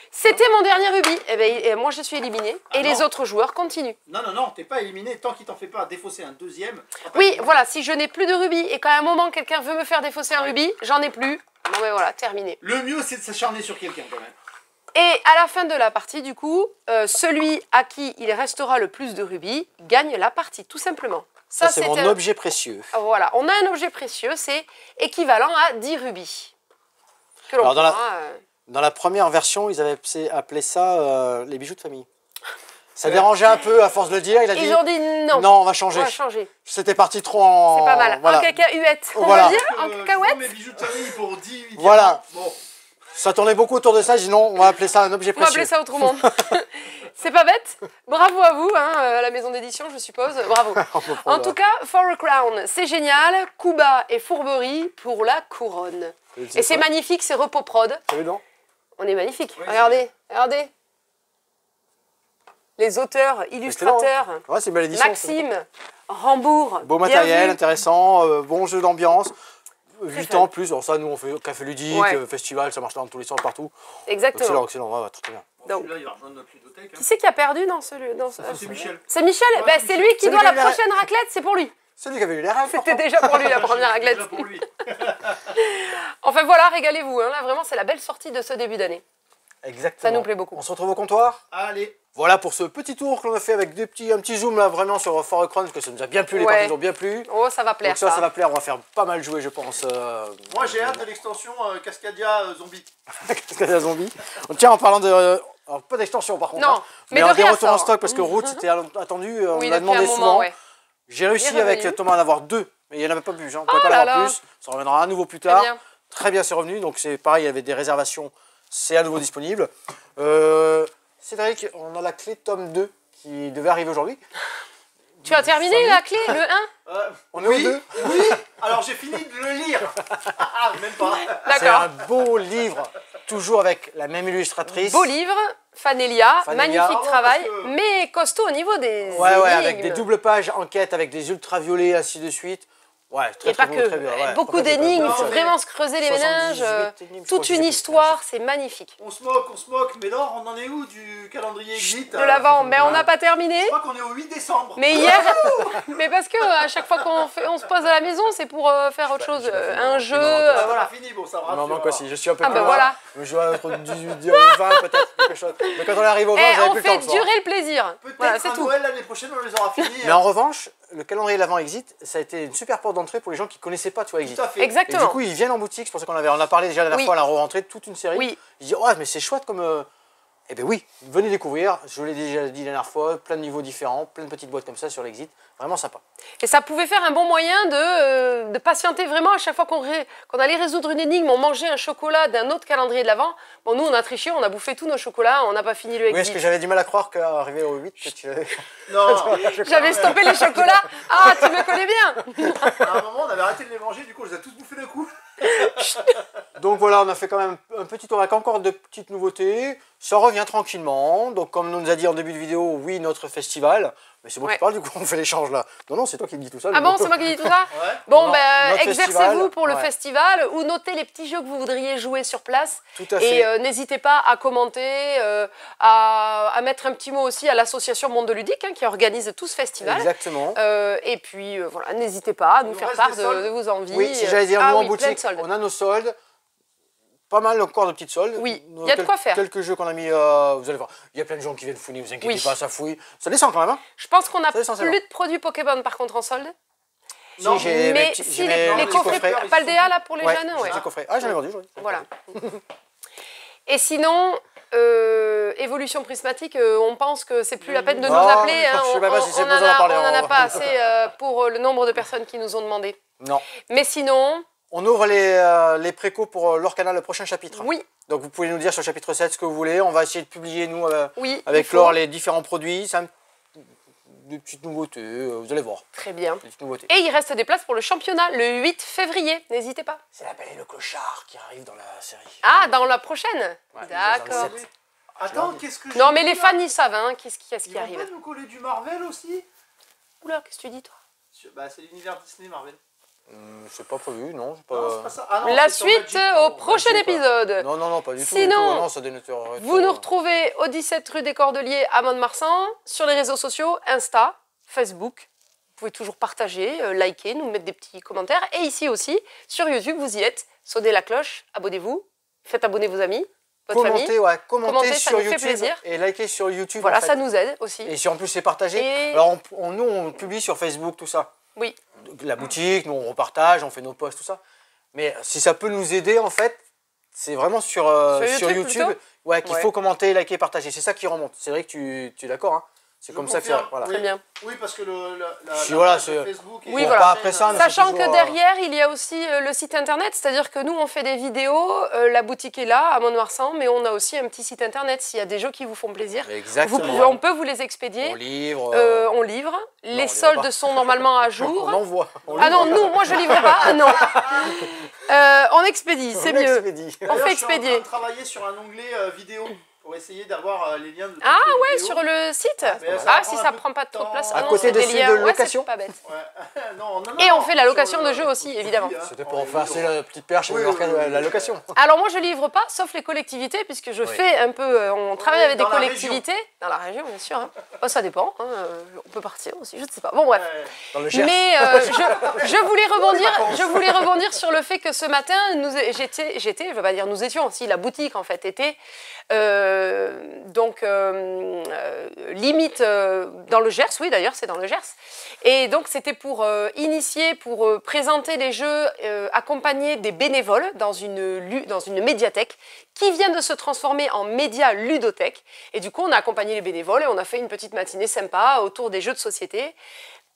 C'était mon dernier rubis. Eh ben, moi, je suis éliminé. Ah et les non. autres joueurs continuent. Non, non, non, t'es pas éliminé tant qu'il t'en fait pas défausser un deuxième. t'es pas Oui, éliminé. voilà, si je n'ai plus de rubis et qu'à un moment, quelqu'un veut me faire défausser un rubis, j'en ai plus. Bon, ben voilà, terminé. Le mieux, c'est de s'acharner sur quelqu'un quand même. Et à la fin de la partie, du coup, celui à qui il restera le plus de rubis gagne la partie, tout simplement. Ça, c'est c'est mon un- objet précieux. Voilà, on a un objet précieux, c'est équivalent à 10 rubis. Que l'on Alors, dans la- pourra, Dans la première version, ils avaient appelé ça les bijoux de famille. Ça dérangeait un peu à force de le dire. Il a dit Ils ont dit non, non, on va changer. on va changer. C'était parti trop en. C'est pas mal. Voilà. En cacahuète, on Voilà. va dire, en je vends cacahuète. mes bijoux de famille pour 10 diamants. Voilà. Bon, Ça tournait beaucoup autour de ça. J'ai dit non, on va appeler ça un objet On va précieux. appeler ça autrement. C'est pas bête. Bravo à vous, hein, à la maison d'édition, je suppose. Bravo. On peut En prendre, tout cas, For a Crown, c'est génial. Coup bas et fourberie pour la couronne. Et c'est magnifique, c'est repos prod. T'as vu, non? On est magnifique. Oui, Regardez, regardez. Les auteurs, illustrateurs, Excellent, hein. Ouais, c'est une belle édition. Maxime, Rambourg. Beau bien matériel, vu. intéressant, bon jeu d'ambiance. 8 fun. ans plus. Alors ça, nous, on fait café ludique, Ouais. festival, ça marche dans tous les sens partout. Exactement. Excellent, excellent. Ouais, ouais, très bien. bon, Donc. celui-là, il va rejoindre notre ludothèque. Qui c'est qui a perdu dans ce... C'est Michel. C'est Michel. Ouais, Ben, c'est c'est Michel. lui qui C'est doit lui la qui avait- prochaine raclette, c'est pour lui. C'est lui qui avait eu les rêves. C'était déjà pour lui la première raclette. Déjà pour lui. Enfin voilà, régalez-vous. Hein. Là, vraiment, c'est la belle sortie de ce début d'année. Exactement. Ça nous plaît beaucoup. On se retrouve au comptoir. Allez. Voilà pour ce petit tour qu'on a fait avec un petit zoom là vraiment sur Forecron, parce que ça nous a bien plu, les parties nous ont bien plu. Oh, ça va plaire. Donc ça va plaire, on va faire pas mal jouer je pense. Moi j'ai hâte de l'extension Cascadia Zombie. Cascadia Zombie. Tiens, en parlant de... Alors pas d'extension par contre. Non, hein, mais des de retours en stock parce que Route c'était attendu, on Oui, l'a depuis demandé un moment, souvent. ouais. J'ai réussi Il est avec revenu. Thomas à en avoir 2, mais il n'y en avait pas plus, hein. On ne pouvait Oh pas là l'avoir là. plus. Ça reviendra à nouveau plus tard. bien. Très bien, c'est revenu, donc c'est pareil, il y avait des réservations, c'est à nouveau disponible. Cédric, on a la clé tome 2 qui devait arriver aujourd'hui. Tu as terminé la clé, le 1? On est au 2. Oui, alors j'ai fini de le lire. Même pas. C'est un D'accord. beau livre, toujours avec la même illustratrice. Beau livre, Fanelia, Fanelia. magnifique Bravo, travail, parce que- mais costaud au niveau des Ouais, avec énigmes. des doubles pages enquête, avec des ultraviolets, ainsi de suite. Ouais, très Et pas beau, que, très bien. Ouais, beaucoup complètement. d'énigmes, il Non, faut mais vraiment se creuser les 78 méninges. énigmes, je crois, Toute je sais une plus. histoire, c'est magnifique. On se moque, mais là on en est où du calendrier Exit De l'avant, mais on n'a pas terminé. Je crois qu'on est au 8 décembre. Mais hier, mais parce que à chaque fois on se pose à la maison, c'est pour faire autre chose, un jeu, Ça voilà. va fini, bon ça va. Il m'en manque aussi, je suis un peu Ah plus ben loin. voilà. Je dois être au 18, 20 peut-être, quelque chose. Mais quand on arrive au 20, Eh, j'avais on plus le temps fait le soir. durer le plaisir. Peut-être Voilà, c'est à tout. Noël l'année prochaine on les aura finis. Mais en revanche, le calendrier de l'Avent Exit, ça a été une super porte d'entrée pour les gens qui ne connaissaient pas, tu vois, Exit. Tout à fait. Et du Exactement. coup, ils viennent en boutique, c'est pour ça qu'on on a parlé déjà la dernière Oui. fois à la re-rentrée de toute une série. Oui. Ils disent, oh, mais c'est chouette comme. Eh bien oui, venez découvrir, je vous l'ai déjà dit la dernière fois, plein de niveaux différents, plein de petites boîtes comme ça sur l'Exit, vraiment sympa. Et ça pouvait faire un bon moyen de patienter vraiment à chaque fois qu'on allait résoudre une énigme, on mangeait un chocolat d'un autre calendrier de l'Avent. Bon, nous, on a triché, on a bouffé tous nos chocolats, on n'a pas fini le Oui, est-ce exit. que j'avais du mal à croire qu'arriver au 8, que tu avais... Non, J'avais stoppé les chocolats. Ah, tu me connais bien. à un moment on avait arrêté de les manger, du coup on les a tous bouffés d'un coup. Donc voilà, on a fait quand même un petit tour avec encore de petites nouveautés. Ça revient tranquillement. Donc comme on nous a dit en début de vidéo, oui, notre festival. Mais c'est moi Ouais. qui parle, du coup on fait l'échange là. Non, c'est toi qui me dis tout ça. Ah bon, c'est moi qui dis tout ça? Ouais. Bon, Non, ben, notre exercez-vous festival, pour le ouais. festival ou notez les petits jeux que vous voudriez jouer sur place. Tout à Et fait. n'hésitez pas à commenter, à mettre un petit mot aussi à l'association Monde Ludique hein, qui organise tout ce festival. Exactement. Et puis voilà, n'hésitez pas à nous Il faire nous part reste des soldes de vos envies. Oui, si j'allais dire, Ah nous en oui, plein de boutique, soldes. on a nos soldes. Pas mal encore de petites soldes. Oui, Nous, il y a de quoi faire. Quelques jeux qu'on a mis, vous allez voir. Il y a plein de gens qui viennent fouiner, vous inquiétez Oui. pas, ça fouille. Ça descend quand même, hein. Je pense qu'on n'a Ça, essentiellement. plus de produits Pokémon par contre en solde. Non, Si, j'ai mes Mais petits- si j'ai les, mes les petits coffrets coffrets. Paldea là pour les Ouais, jeunes, j'ai ouais. des coffrets. Ah, j'en ai vendu, aujourd'hui. Voilà. Et sinon, évolution prismatique, on pense que c'est plus la peine de nous Non, appeler. je hein. sais même pas si c'est On en besoin d'en parler on en a en- pas assez pour le nombre de personnes qui nous ont demandé. Non. Mais sinon, On ouvre les précos pour leur canal, le prochain chapitre. oui, Donc vous pouvez nous dire sur le chapitre 7 ce que vous voulez. On va essayer de publier, nous, oui. avec il faut. Laure, les différents produits. C'est des petites nouveautés, vous allez voir. Très bien. Des petites nouveautés. Et il reste des places pour le championnat le 8 février. N'hésitez pas. C'est la Belle et le Clochard qui arrive dans la série. Ah, dans la prochaine. Ouais, D'accord. dans le 7. Attends, qu'est-ce que Non, j'ai mais vu, les là fans, ils savent hein, qu'est-ce qui Ils vont arrive. pas nous coller du Marvel aussi? Oula, qu'est-ce que tu dis, toi? Bah c'est l'univers Disney Marvel. C'est pas prévu, non. c'est Non, pas... c'est pas ça. Ah non, La c'est sur suite Magic, au pardon. prochain Magic, ouais. épisode. Non, pas du tout. Sinon, du tout. Non, ça dénaturerait Vous trop. nous retrouvez au 17 rue des Cordeliers à Mont-de-Marsan, sur les réseaux sociaux, Insta, Facebook. Vous pouvez toujours partager, liker, nous mettre des petits commentaires. Et ici aussi, sur YouTube, vous y êtes. Sonnez la cloche, abonnez-vous, faites abonner vos amis, votre famille. Commentez, ouais, commentez Commentez, ça sur nous fait YouTube plaisir. et likez sur YouTube. Voilà, en fait. ça nous aide aussi. Et si en plus c'est partagé, Et- alors nous on publie sur Facebook tout ça. Oui, La boutique, nous on repartage, on fait nos posts, tout ça. Mais si ça peut nous aider en fait, c'est vraiment sur YouTube, YouTube plutôt ouais, qu'il Ouais. faut commenter, liker, partager. C'est ça qui remonte. C'est vrai que tu es d'accord, hein. C'est Je comme ça que confirme. voilà. très bien. Oui, parce que Si, voilà, page de c'est- Facebook et Oui, la voilà. chaîne, Après ça, mais Sachant toujours, que derrière, il y a aussi le site internet, c'est-à-dire que nous, on fait des vidéos, la boutique est là, à Mont-de-Marsan, mais on a aussi un petit site internet, s'il y a des jeux qui vous font plaisir. Exactement. On peut vous les expédier. On livre. On livre. on Les livre soldes pas. sont normalement à On jour. envoie. On Ah livre. non, moi je livre pas. Non. On expédie, c'est On mieux. expédie. On D'ailleurs, fait je suis en train expédier. de travailler sur un onglet vidéo pour essayer d'avoir les liens de toutes Ah les ouais, vidéos. sur le site. mais ça Ah prend si un ça peu prend pas de trop de temps. place. À Ah non, côté c'est des des sites liens. de Ouais, location. c'est pas bête. Ouais. non, Et on fait la sur location le- de jeux aussi, sur évidemment. Tipeee, hein. C'était pour En faire vidéo. la petite perche Oui, et oui, la oui. location. Alors moi je livre pas, sauf les collectivités, puisque je fais un peu, on travaille avec des dans la collectivités, dans la région bien sûr. Hein. Oh, ça dépend, hein, on peut partir aussi, je ne sais pas. Bon bref. Ouais. Dans le Gers. Mais je voulais rebondir sur le fait que ce matin, je vais pas dire nous étions, si la boutique en fait était limite dans le Gers, oui d'ailleurs c'est dans le Gers. Et donc c'était pour initier, pour présenter les jeux, accompagner des bénévoles dans une médiathèque qui vient de se transformer en média ludothèque. Et du coup on a accompagné les bénévoles et on a fait une petite matinée sympa autour des jeux de société,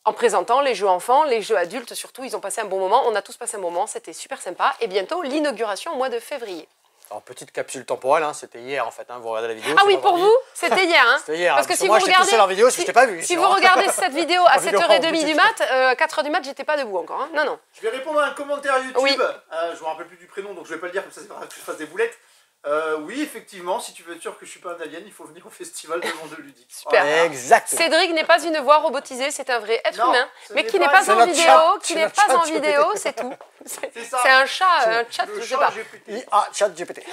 en présentant les jeux enfants, les jeux adultes surtout. Ils ont passé un bon moment, on a tous passé un moment, c'était super sympa. Et bientôt l'inauguration au mois de février. Alors, petite capsule temporelle, hein, c'était hier en fait, hein, vous regardez la vidéo. Ah oui, pour vous, c'était hier. Hein. C'était hier, parce que si moi vous j'étais tout seul en vidéo, parce que je t'ai pas vu. Si vous regardez cette vidéo à 7h30 du mat, 4h du mat, j'étais pas debout encore. Hein. Non, non. Je vais répondre à un commentaire YouTube. Oui. Je me rappelle plus du prénom, donc je vais pas le dire, comme ça c'est pas grave que je fasse des boulettes. Oui, effectivement, si tu veux être sûr que je suis pas un alien, il faut venir au festival de monde ludique. Super. Voilà. Exactement. Cédric n'est pas une voix robotisée, c'est un vrai être Non, humain, ce mais n'est qui n'est pas- pas c'est en notre vidéo, chat. qui C'est n'est notre pas chat en GPT. vidéo, c'est tout. C'est ça. C'est un chat, Le je sais chat pas. GPT. IA, chat GPT.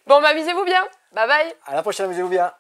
Bon, bah, amusez-vous bien. Bye bye. À la prochaine, amusez-vous bien.